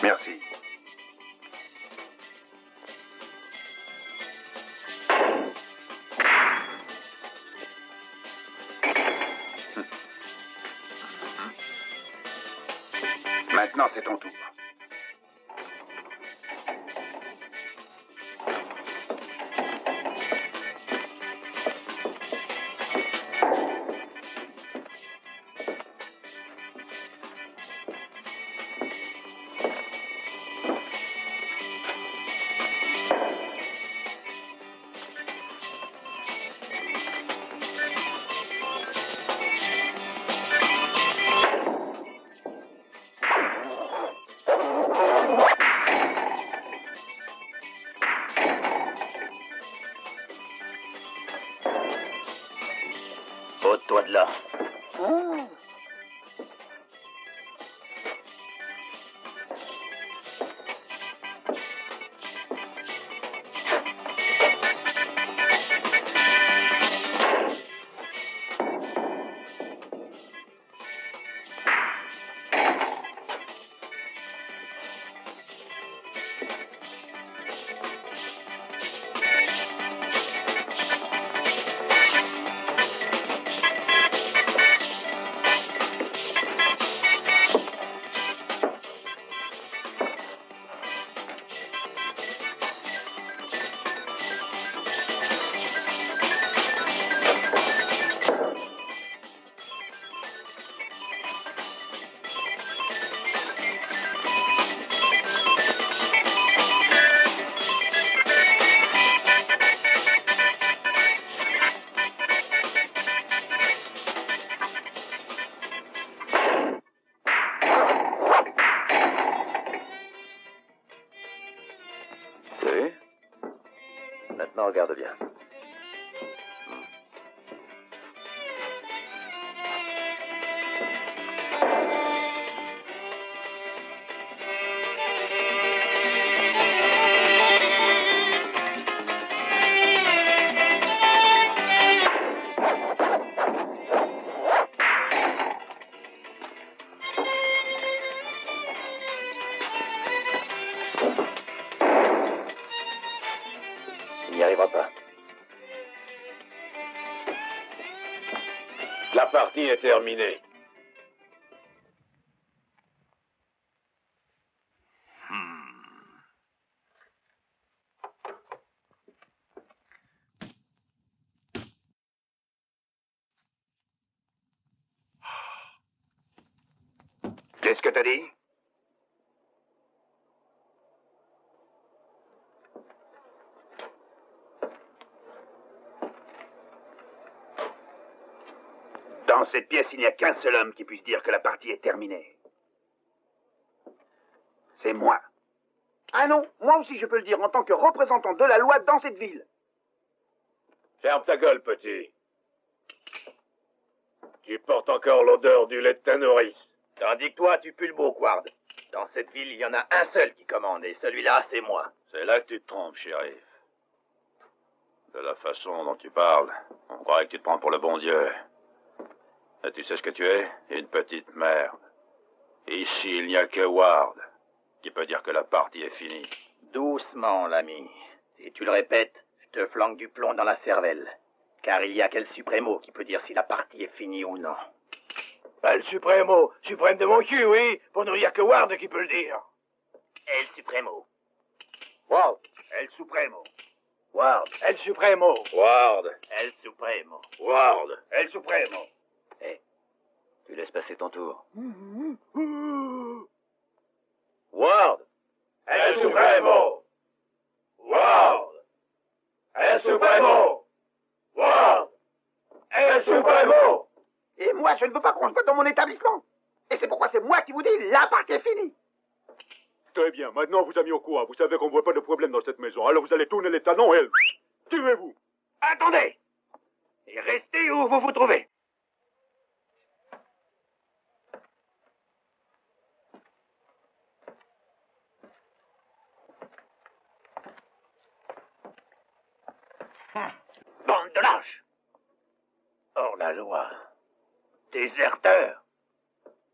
Merci. Maintenant, c'est ton tour. Ôte-toi de là. Tu as vu? Maintenant, regarde bien. Il n'y arrivera pas. La partie est terminée. Qu'est-ce que t'as dit? Dans cette pièce, il n'y a qu'un seul homme qui puisse dire que la partie est terminée. C'est moi. Ah non, moi aussi je peux le dire en tant que représentant de la loi dans cette ville. Ferme ta gueule, petit. Tu portes encore l'odeur du lait de ta nourrice. Tandis que toi, tu pues le beau, Ward. Dans cette ville, il y en a un seul qui commande, et celui-là, c'est moi. C'est là que tu te trompes, shérif. De la façon dont tu parles, on croirait que tu te prends pour le bon Dieu. Et tu sais ce que tu es? Une petite merde. Ici, il n'y a que Ward qui peut dire que la partie est finie. Doucement, l'ami. Si tu le répètes, je te flanque du plomb dans la cervelle. Car il y a quel Suprêmo qui peut dire si la partie est finie ou non. Le Suprêmo, suprême de mon cul, oui. Pour nous, il n'y a que Ward qui peut le dire. El Suprêmo. Ward. El Suprêmo. Ward. El Suprêmo. Ward! El Suprêmo. Ward! El Suprêmo. Tu laisses passer ton tour. Ward! El Suprêmo. Ward. El Suprêmo. Ward. El Suprêmo. Et moi, je ne veux pas qu'on se voit dans mon établissement. Et c'est pourquoi c'est moi qui vous dis, la partie est finie. Très bien, maintenant vous avez mis au courant. Vous savez qu'on ne voit pas de problème dans cette maison. Alors vous allez tourner les talons et... Tuez-vous! Attendez. Et restez où vous vous trouvez. Bande de lâches. Hors la loi. Déserteurs.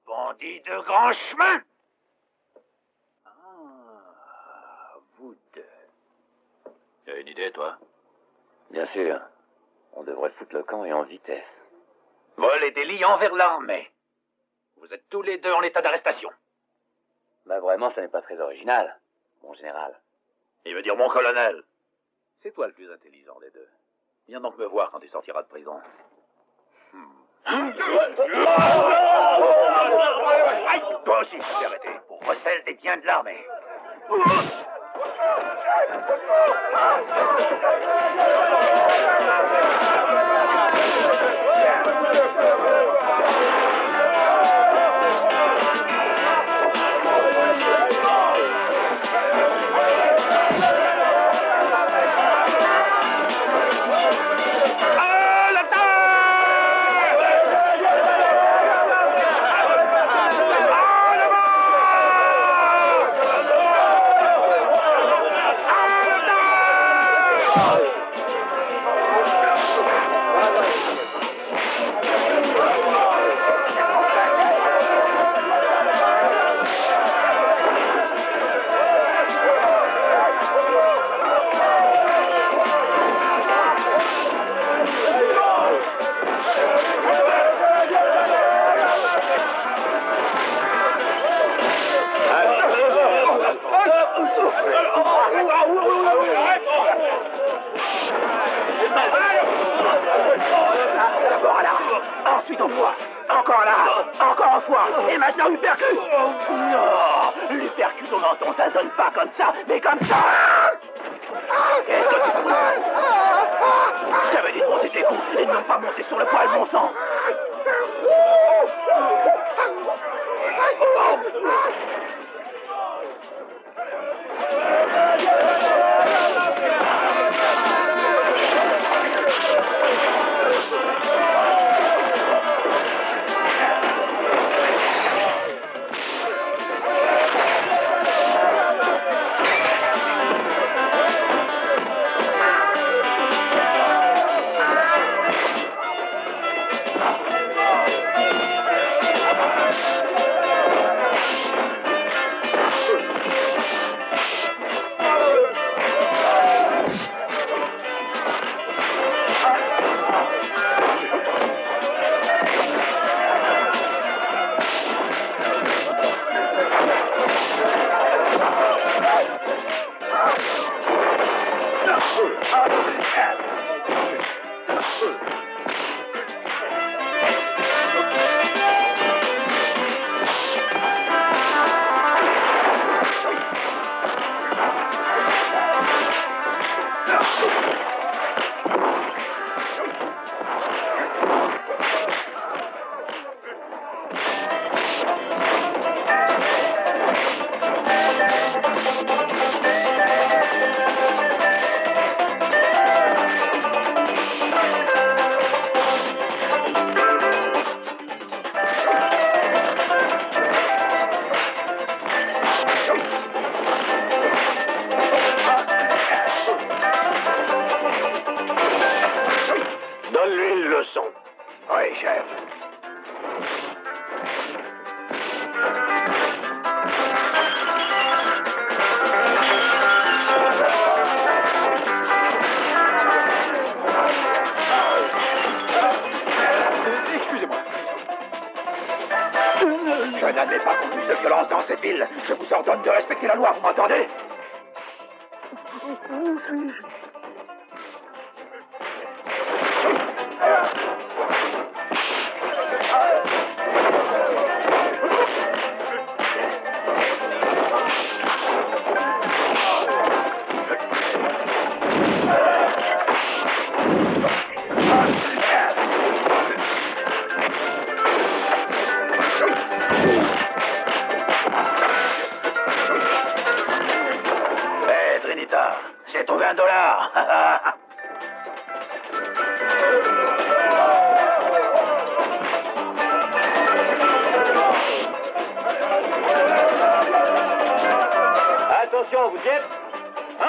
Bandits de grand chemin. Ah, vous deux. Tu as une idée, toi? Bien sûr. On devrait foutre le camp et en vitesse. Vol et délit envers l'armée. Vous êtes tous les deux en état d'arrestation. Bah vraiment, ça n'est pas très original, mon général. Il veut dire mon colonel. C'est toi le plus intelligent des deux. Viens donc me voir quand tu sortiras de prison. Aïe, toi aussi, tu t'es arrêté pour recel des biens de l'armée. D'abord là, ensuite au foie, encore là, encore au foie, et maintenant l'uppercut. Non, l'uppercut au menton, ça sonne pas comme ça, mais comme ça. Qu'est-ce que tu fous? Ça veut dire monter tes coups et non pas monter sur le poil, mon sang. Donne-lui une leçon. Oui, chef. Excusez-moi. Je n'admets pas qu'on use de violence dans cette ville. Je vous ordonne de respecter la loi, vous m'entendez? Hé, Trinita, j'ai trouvé $1. Attention, vous y êtes? 1,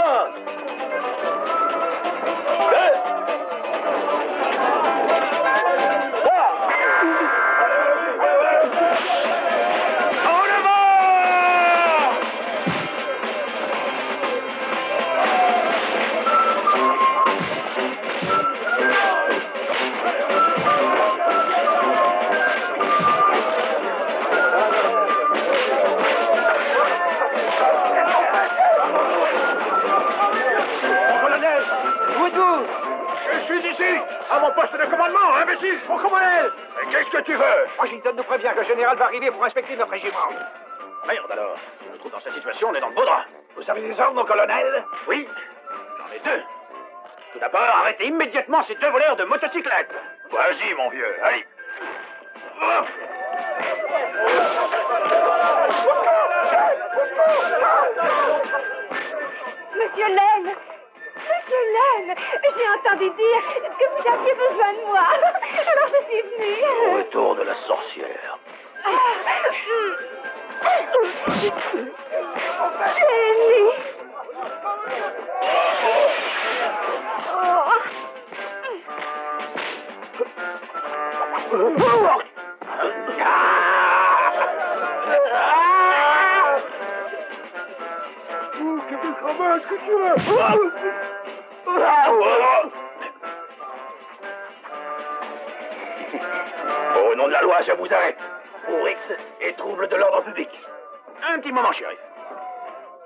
2, 3. En avant! Colonel, où êtes-vous? Je suis ici, à mon poste de commandement, imbécile! Mon colonel! Et qu'est-ce que tu veux? Washington nous prévient que le général va arriver pour inspecter notre régiment. Merde alors. Je me trouve dans cette situation, on est dans le beau drap. Vous avez des ordres, mon colonel? Oui, j'en ai 2. Tout d'abord, arrêtez immédiatement ces 2 voleurs de motocyclette. Vas-y, mon vieux, allez. Hop. Monsieur Laine! Monsieur Laine! J'ai entendu dire que vous aviez besoin de moi. Alors je suis venue. Retour de la sorcière. Lenny! Au nom de la loi, je vous arrête. Pour X et trouble de l'ordre public. Un petit moment, shérif.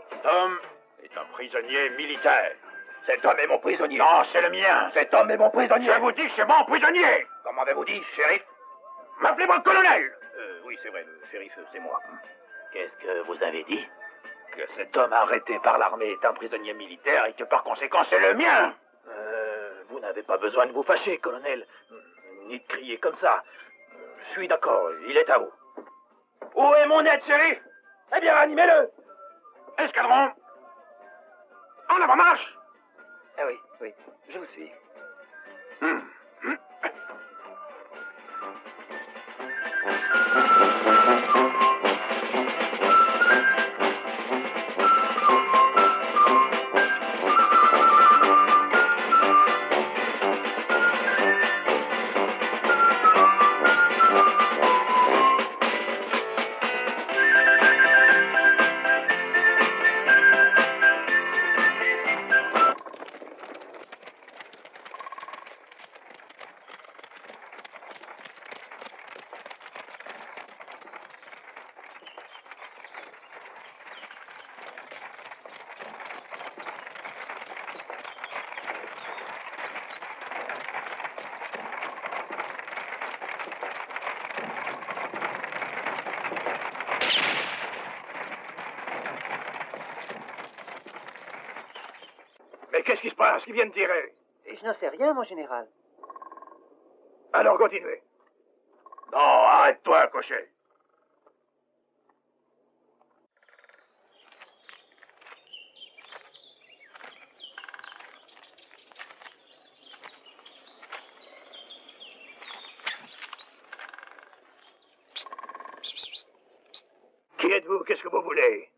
Cet homme est un prisonnier militaire. Cet homme est mon prisonnier. Non, c'est le mien. Cet homme est mon prisonnier. Je vous dis que c'est mon prisonnier. Comment avez-vous dit, shérif? M'appelez-moi le colonel. Oui, c'est vrai, le shérif, c'est moi. Qu'est-ce que vous avez dit? Que cet homme arrêté par l'armée est un prisonnier militaire et que par conséquent c'est le mien. Vous n'avez pas besoin de vous fâcher, colonel, ni de crier comme ça. Je suis d'accord, il est à vous. Où est mon aide, shérif? Eh bien, animez-le. Escadron. En avant-marche. Ah oui, oui, je vous suis. Et qu'est-ce qui se passe? Qui vient de tirer? Je n'en sais rien, mon général. Alors continuez. Non, arrête-toi, cocher. Qui êtes-vous? Qu'est-ce que vous voulez?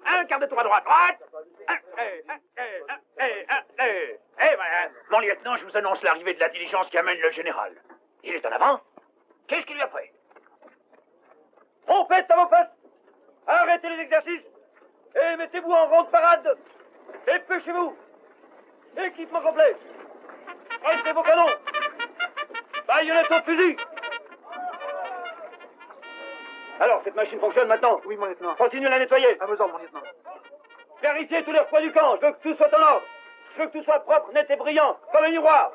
Un quart de tour à droite. Mon lieutenant, je vous annonce l'arrivée de la diligence qui amène le général. Il est en avant. Qu'est-ce qu'il lui a fait? On fait à vos postes. Arrêtez les exercices. Et mettez-vous en rang de parade. Dépêchez-vous. Équipement complet. Restez vos canons. Baïonnette au fusil. Alors, cette machine fonctionne maintenant? Oui, mon lieutenant. Continuez à la nettoyer. À vos ordres, mon lieutenant. Vérifiez tous les poids du camp. Je veux que tout soit en ordre. Je veux que tout soit propre, net et brillant, comme un miroir.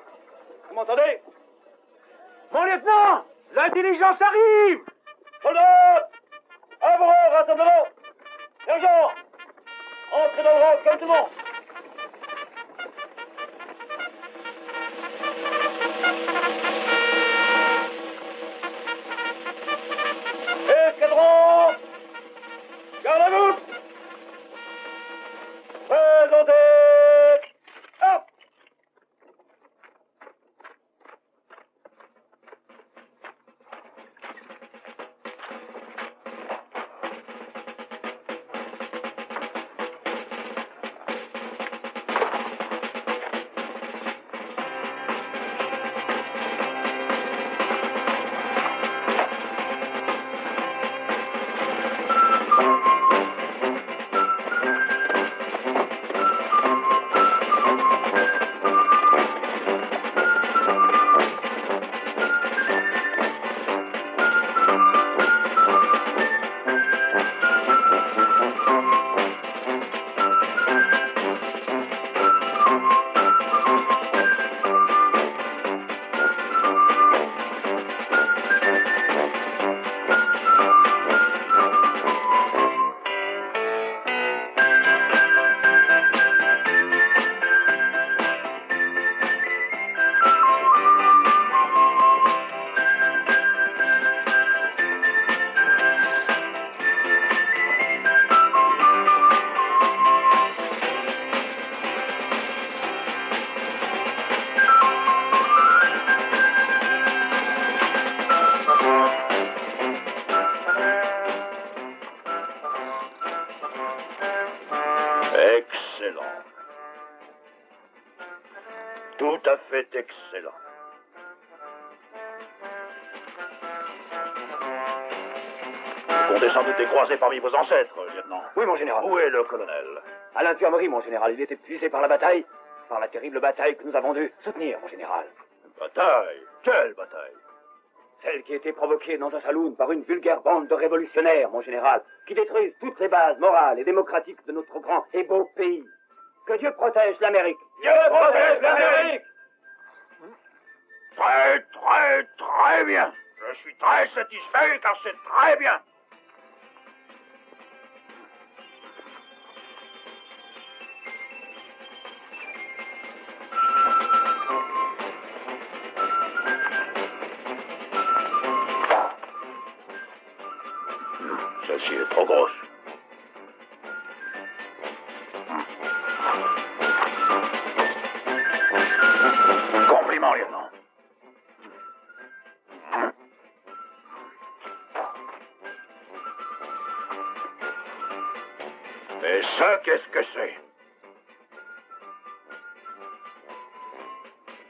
Vous m'entendez? Mon lieutenant, la diligence arrive. Soldats, à vos rangs, rassemblement. Sergent, entrez dans le rang comme tout le monde. Escadron, garde à voûte. Présentez. Hop. Excellent. Tout à fait excellent. Vous comptez sans doute des croisés parmi vos ancêtres, lieutenant. Oui, mon général. Où est le colonel? À l'infirmerie, mon général. Il est épuisé par la bataille. Par la terrible bataille que nous avons dû soutenir, mon général. Bataille? Quelle bataille? Celle qui a été provoquée dans un saloon par une vulgaire bande de révolutionnaires, mon général, qui détruisent toutes les bases morales et démocratiques de notre grand et beau pays. Que Dieu protège l'Amérique. Dieu protège l'Amérique. Très, très, très bien. Je suis très satisfait car c'est très bien. Celle-ci est trop grosse. Compliment, lieutenant. Et ça, qu'est-ce que c'est?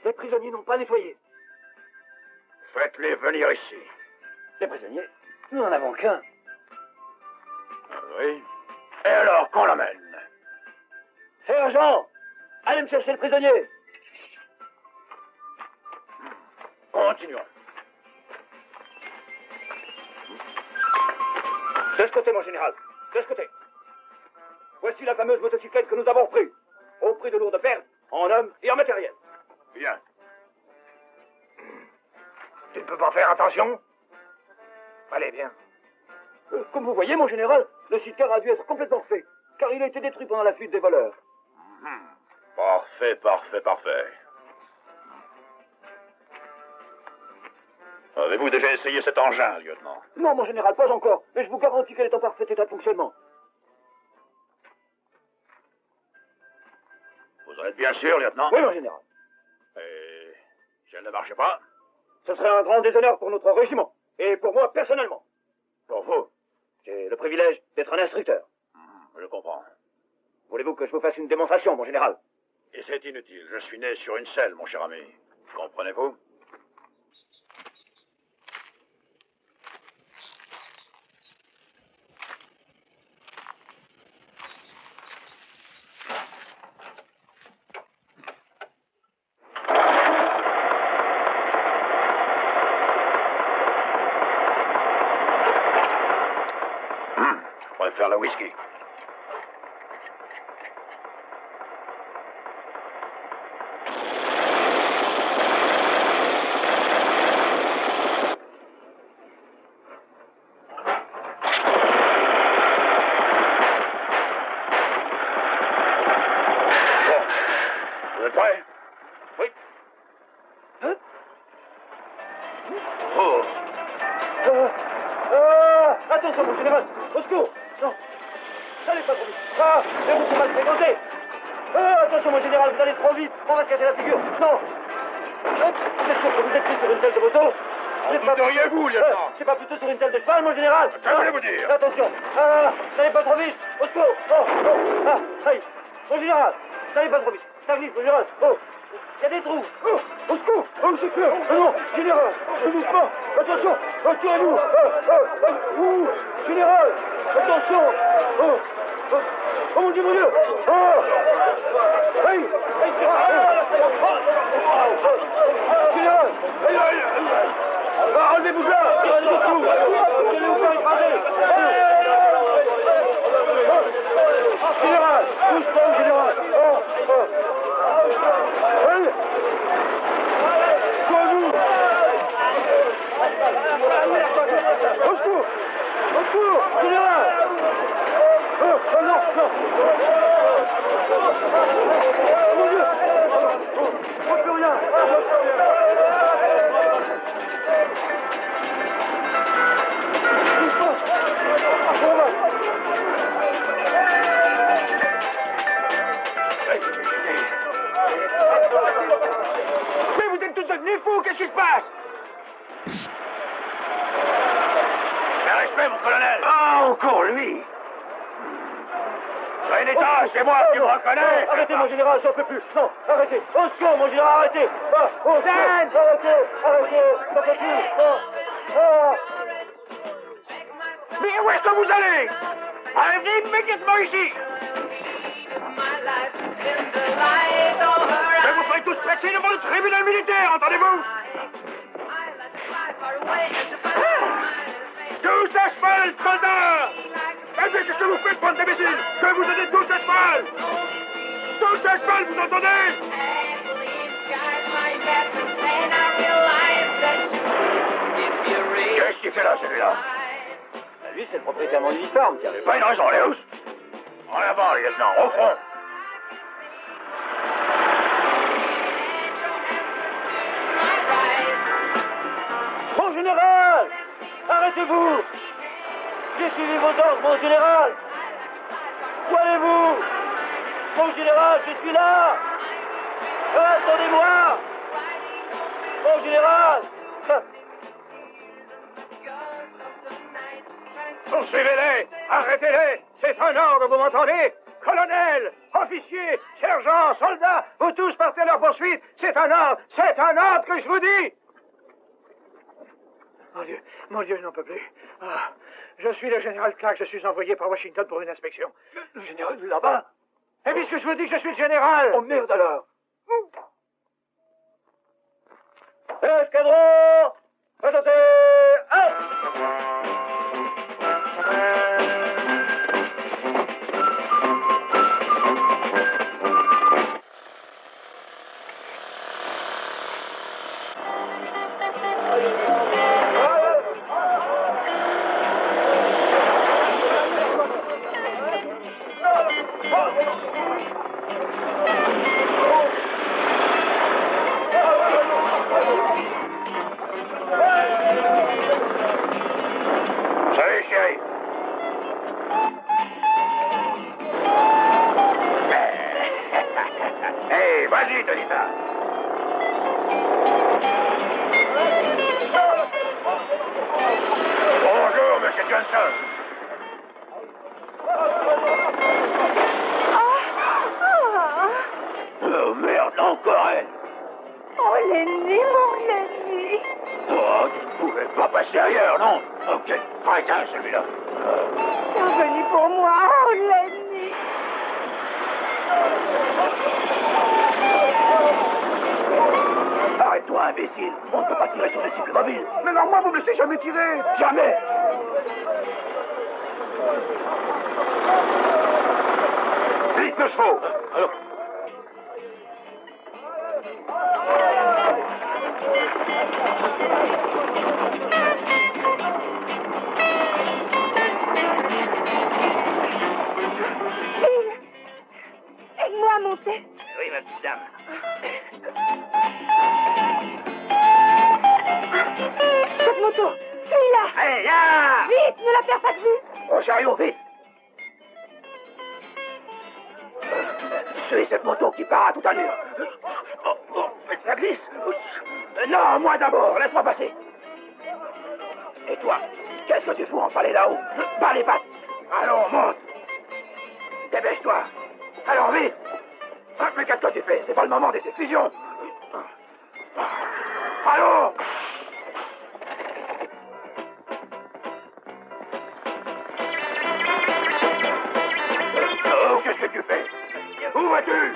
Les prisonniers n'ont pas nettoyé. Faites-les venir ici. Les prisonniers, nous n'en avons qu'un. Ah oui. Et alors, qu'on l'amène? Sergent, allez me chercher le prisonnier. Continuons. De ce côté, mon général. De ce côté. Voici la fameuse motocyclette que nous avons prise. Au prix de lourdes pertes, en hommes et en matériel. Bien. Tu ne peux pas faire attention? Allez, bien. Comme vous voyez, mon général, le sidecar a dû être complètement refait, car il a été détruit pendant la fuite des voleurs. Parfait, parfait, parfait. Avez-vous déjà essayé cet engin, lieutenant? Non, mon général, pas encore, mais je vous garantis qu'elle est en parfait état de fonctionnement. Vous en êtes bien sûr, lieutenant? Oui, mon général. Et si elle ne marche pas? Ce serait un grand déshonneur pour notre régiment, et pour moi personnellement. Pour vous? J'ai le privilège d'être un instructeur. Je comprends. Voulez-vous que je vous fasse une démonstration, mon général? Et c'est inutile. Je suis né sur une selle, mon cher ami. Comprenez-vous? Je préfère le whisky. Vous êtes prêts? Oui. Hein? Oh. Attention, mon général! Au secours! Non! N'allez pas trop vite! Ah! Je vous fais mal fréquenter! Attention, mon général, vous allez trop vite! On va se casser la figure! Non! C'est sûr que vous êtes pris sur une selle de moto? Douteriez-vous, lieutenant? C'est pas plutôt sur une selle de cheval, mon général? Que voulez-vous dire? Attention! N'allez pas trop vite! Au secours! Aïe! Mon général! N'allez pas trop vite! Ça glisse, mon général! Oh! Il y a des trous! Au secours! C'est clair! Non! Général! Doucement! Attention! Tirez-vous! Général! Attention! Oh mon Dieu, mon Dieu! Aïe! Général! Enlevez-vous là! Vous allez vous faire écraser! Général! Doucement, général! Au secours! Au secours! Général! Non, non! Mon Dieu! On ne peut rien! Mais vous êtes tous devenus fous! Qu'est-ce qui se passe? Respect, mon colonel! Ah, encore lui! Soyez l'état, c'est moi qui me reconnais! Arrêtez, mon général, j'en peux plus! Non, arrêtez! Au secours, mon général, arrêtez! Arrêtez! Arrêtez! J'en peux plus! Mais où est-ce que vous allez? Allez, immédiatement ici! Je vous ferai tous presser devant le tribunal militaire, entendez-vous? Tous à cheval, soldats! Qu'est-ce que vous faites, bande d'imbéciles? Je vous ai dit tous à cheval! Tous à cheval, vous entendez? Qu'est-ce qu'il fait là, celui-là? Lui, c'est le propriétaire de mon uniforme, tiens. C'est pas une raison, Léus. En avant, lieutenant, au front. Mon général! Arrêtez-vous! J'ai suivi vos ordres, mon général! Où allez-vous? Mon général, je suis là! Attendez-moi! Mon général! Poursuivez-les! Arrêtez-les! C'est un ordre, vous m'entendez? Colonel, officier, sergent, soldat, vous tous partez à leur poursuite! C'est un ordre que je vous dis! Mon Dieu, je n'en peux plus. Je suis le général Clark, je suis envoyé par Washington pour une inspection. Le général là-bas? Et puisque je vous dis que je suis le général... Oh merde alors. Escadron, attaquez, hop! Salut, chérie. Hé, vas-y, Tonita. Bonjour, monsieur Johnson. Oh, merde, encore elle. Oh, Lenny, mon Lenny. Oh, tu ne pouvais pas passer ailleurs, non? Oh, quel crétin, celui-là. Tu es revenu pour moi, oh, Lenny. Arrête-toi, imbécile. On ne peut pas tirer sur des cibles mobiles. Mais non, moi, vous me laissez jamais tirer. Jamais. Vite, le chevaux. Alors. Phil, aide-moi à monter. Oui, ma petite dame. Cette moto, suis-la. Allez, là. Vite, ne la perds pas de vue. Au chariot, vite. Suis cette moto qui part à toute allure. Oh, ça glisse. Non, moi d'abord, laisse-moi passer. Et toi, qu'est-ce que tu fous en palais là-haut? Bas les pattes. Allons, monte. Dépêche-toi. Allons, vite. Mais qu'est-ce que tu fais? C'est pas le moment des fusions. Allons. Oh, qu'est-ce que tu fais? Où vas-tu?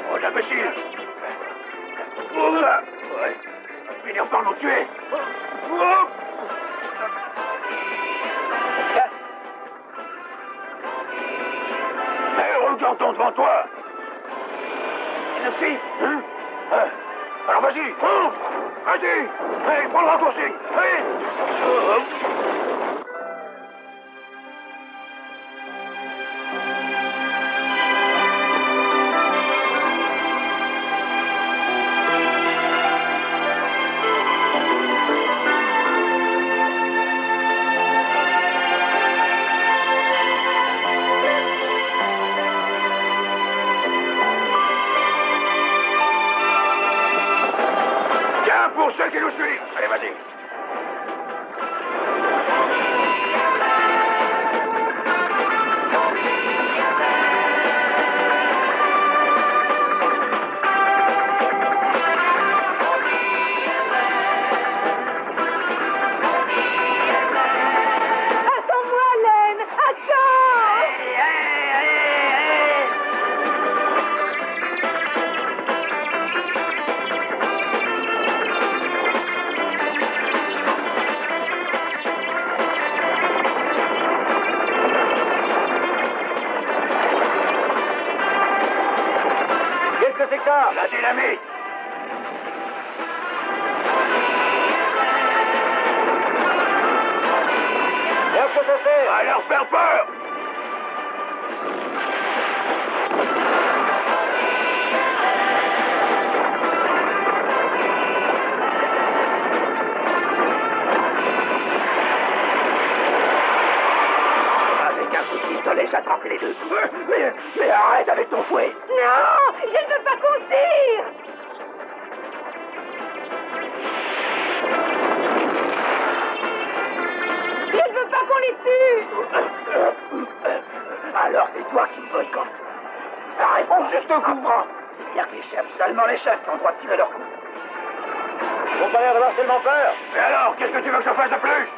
Oh, l'imbécile! Ouais. Finir par nous tuer! Hé, regarde-t-on devant toi! Une fille? Hein? Alors vas-y, fonce! Vas-y! Hé, prends le raccourci! Hé! Pour ceux qui nous suivent. Allez, vas-y. Attends-moi, Len. Attends. Qu'est-ce que c'est que ça? La dynamite. Qu'est-ce que ça fait? Va leur faire peur. Avec un coup de pistolet, j'attrape les deux. Mais arrête avec ton fouet. Non, je ne veux pas qu'on tire. Je ne veux pas qu'on les tue. Alors c'est toi qui me boycottes. La réponse juste au coup franc. Il y a que les chefs, seulement les chefs qui ont le droit de tirer leur coup. Mon pas l'air d'avoir tellement peur. Et alors, qu'est-ce que tu veux que je fasse de plus?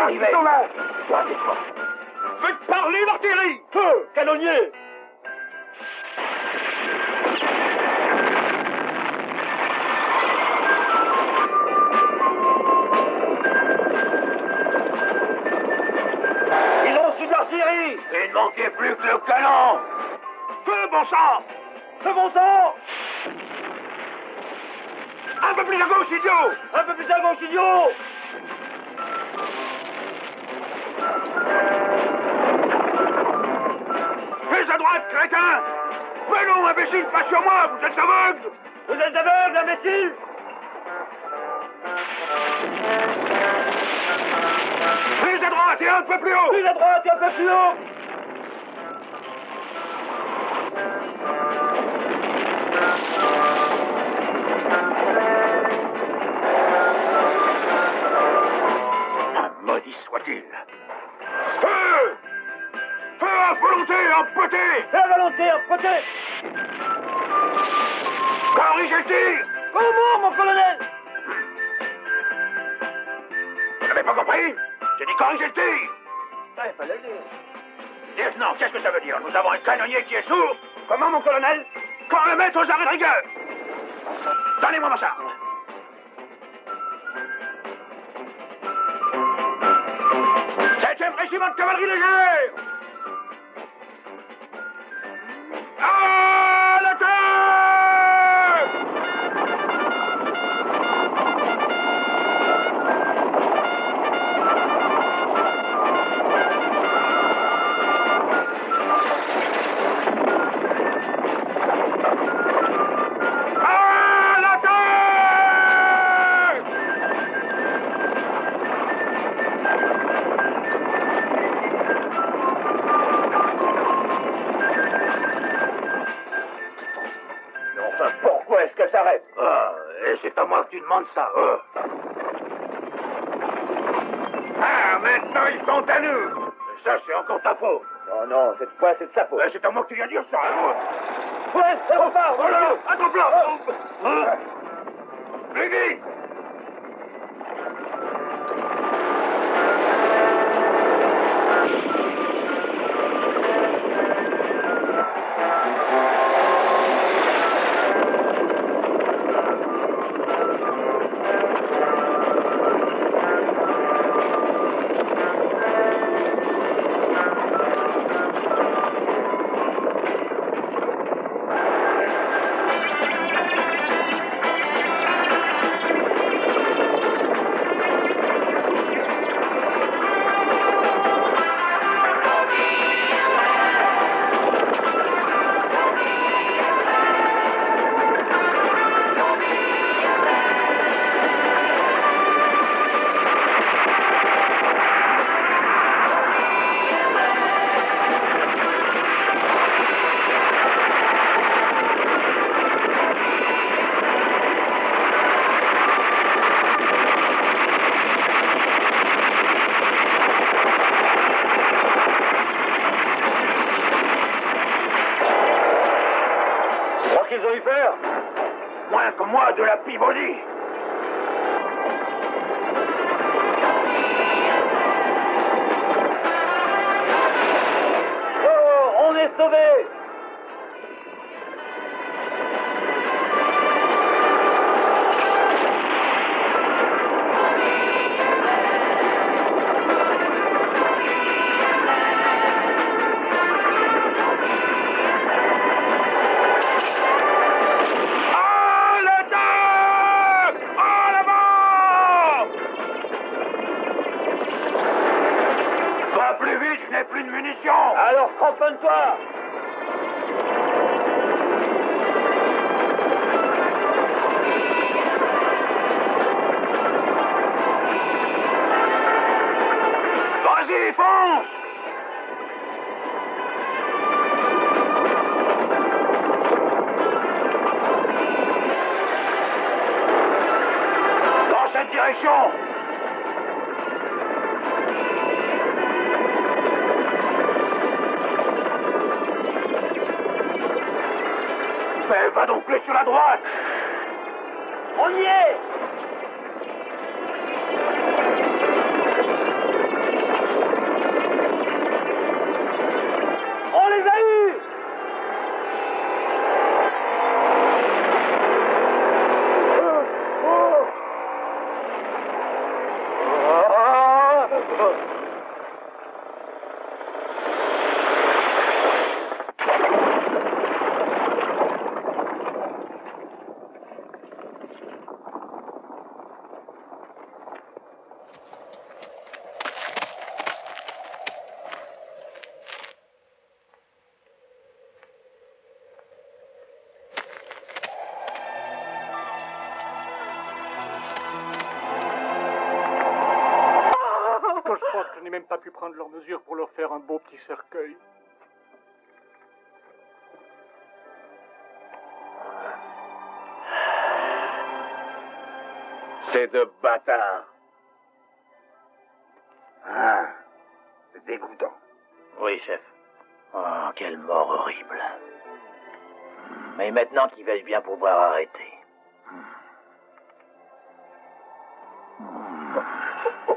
arriver. Ils sont là. Toi, tais-toi. Faites parler l'artillerie. Feu, canonnier. Ils ont reçu de l'artillerie. Il ne manquait plus que le canon. Feu, bon sang. Feu, bon sang. Un peu plus à gauche, idiot. Un peu plus à gauche, idiot. Plus à droite, crétin. Mais non, imbécile, pas sur moi. Vous êtes aveugle. Vous êtes aveugle, imbécile. Plus à droite et un peu plus haut. Plus à droite et un peu plus haut. Maudit soit-il. Feu! Feu à volonté empoté! Feu à volonté empoté! Corrigez le tir! Comment, mon colonel? Vous n'avez pas compris? J'ai dit corrigez le tir! Ça, il fallait le dire. Lieutenant, qu'est-ce que ça veut dire? Nous avons un canonnier qui est sourd! Comment, mon colonel? Quand le mettre aux arrêts de rigueur! Donnez-moi ma charge! 7e régiment de cavalerie légère! À l'attaque! À l'attaque! Enfin, pourquoi est-ce qu'elle s'arrête? Et c'est à moi que tu demandes ça. Ah, maintenant ils sont à nous. Ça, c'est encore ta faute. Non, non, cette fois, c'est de sa faute. C'est à moi que tu viens dire ça. Ouais, ça repart. Voilà, attrape-la. Plus vite. Qu'ils ont eu peur? Moins que moi de la Peabody. Oh, on est sauvés! Alors cramponne-toi! Vas-y, fonce! Dans cette direction! Mais va donc plus sur la droite! On y est! pas pu prendre leurs mesures pour leur faire un beau petit cercueil. C'est de bâtards. Ah, c'est dégoûtant. Oui, chef. Oh, quelle mort horrible. Mais maintenant qu'ils veulent bien pouvoir arrêter.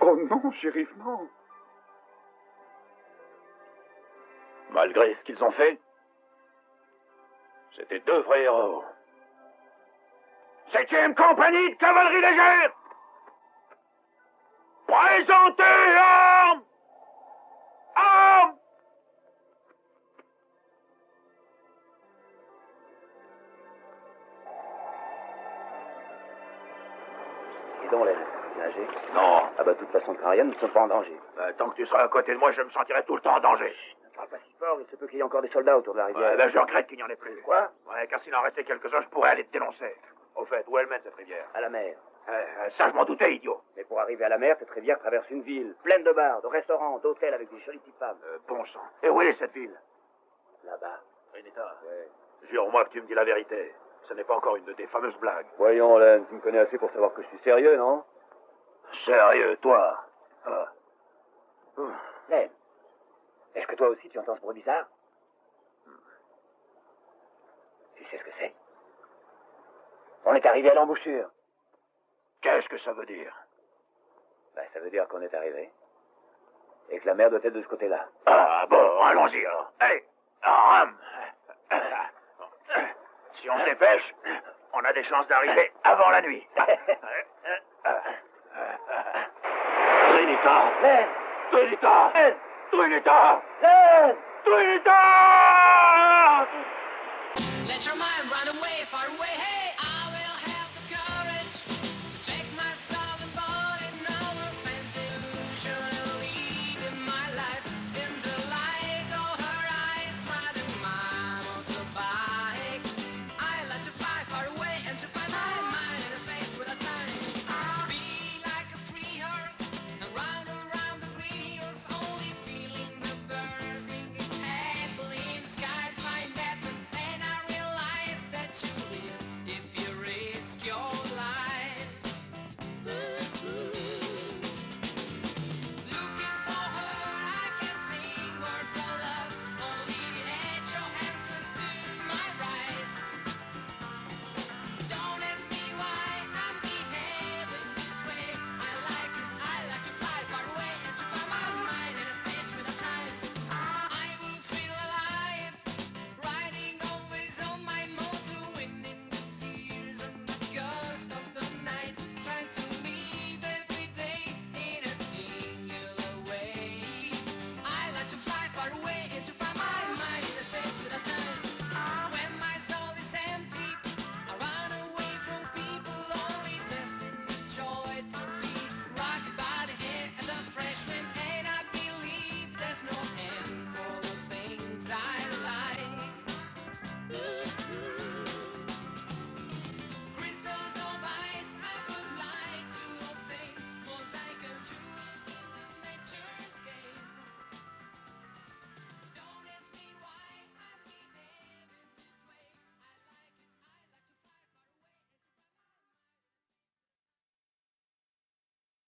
Oh non, shérif, non. Malgré ce qu'ils ont fait, c'était deux vrais héros. 7e compagnie de cavalerie légère! Présentez armes! Armes! Et donc, Len, t'es nager? Non, Ah bah, de toute façon, crains rien, nous ne sommes pas en danger. tant que tu seras à côté de moi, je me sentirai tout le temps en danger. Ne parle pas si fort, il se peut qu'il y ait encore des soldats autour de la rivière. Ouais, ben je regrette qu'il n'y en ait plus. Quoi? Ouais, car s'il en restait quelques-uns, je pourrais aller te dénoncer. Au fait, où elle mène cette rivière? À la mer. Ça, je m'en doutais, idiot. Mais pour arriver à la mer, cette rivière traverse une ville, pleine de bars, de restaurants, d'hôtels avec des jolies petites femmes. Bon sang. Et où est cette ville? Là-bas. Renita, Ouais. jure-moi que tu me dis la vérité. Ce n'est pas encore une de tes fameuses blagues. Voyons, Len, tu me connais assez pour savoir que je suis sérieux, non? Sérieux, toi? Ah. Len, est-ce que toi aussi tu entends ce bruit bizarre? Tu sais ce que c'est? On est arrivé à l'embouchure. Qu'est-ce que ça veut dire? Ben, ça veut dire qu'on est arrivé. Et que la mer doit être de ce côté-là. Ah, bon, allons-y alors. Allez, rame. Si on se dépêche, on a des chances d'arriver avant la nuit. Trinita! Len! Trinita! Len! Trinita! Len! Trinita! Let your mind run away, far away. Hey,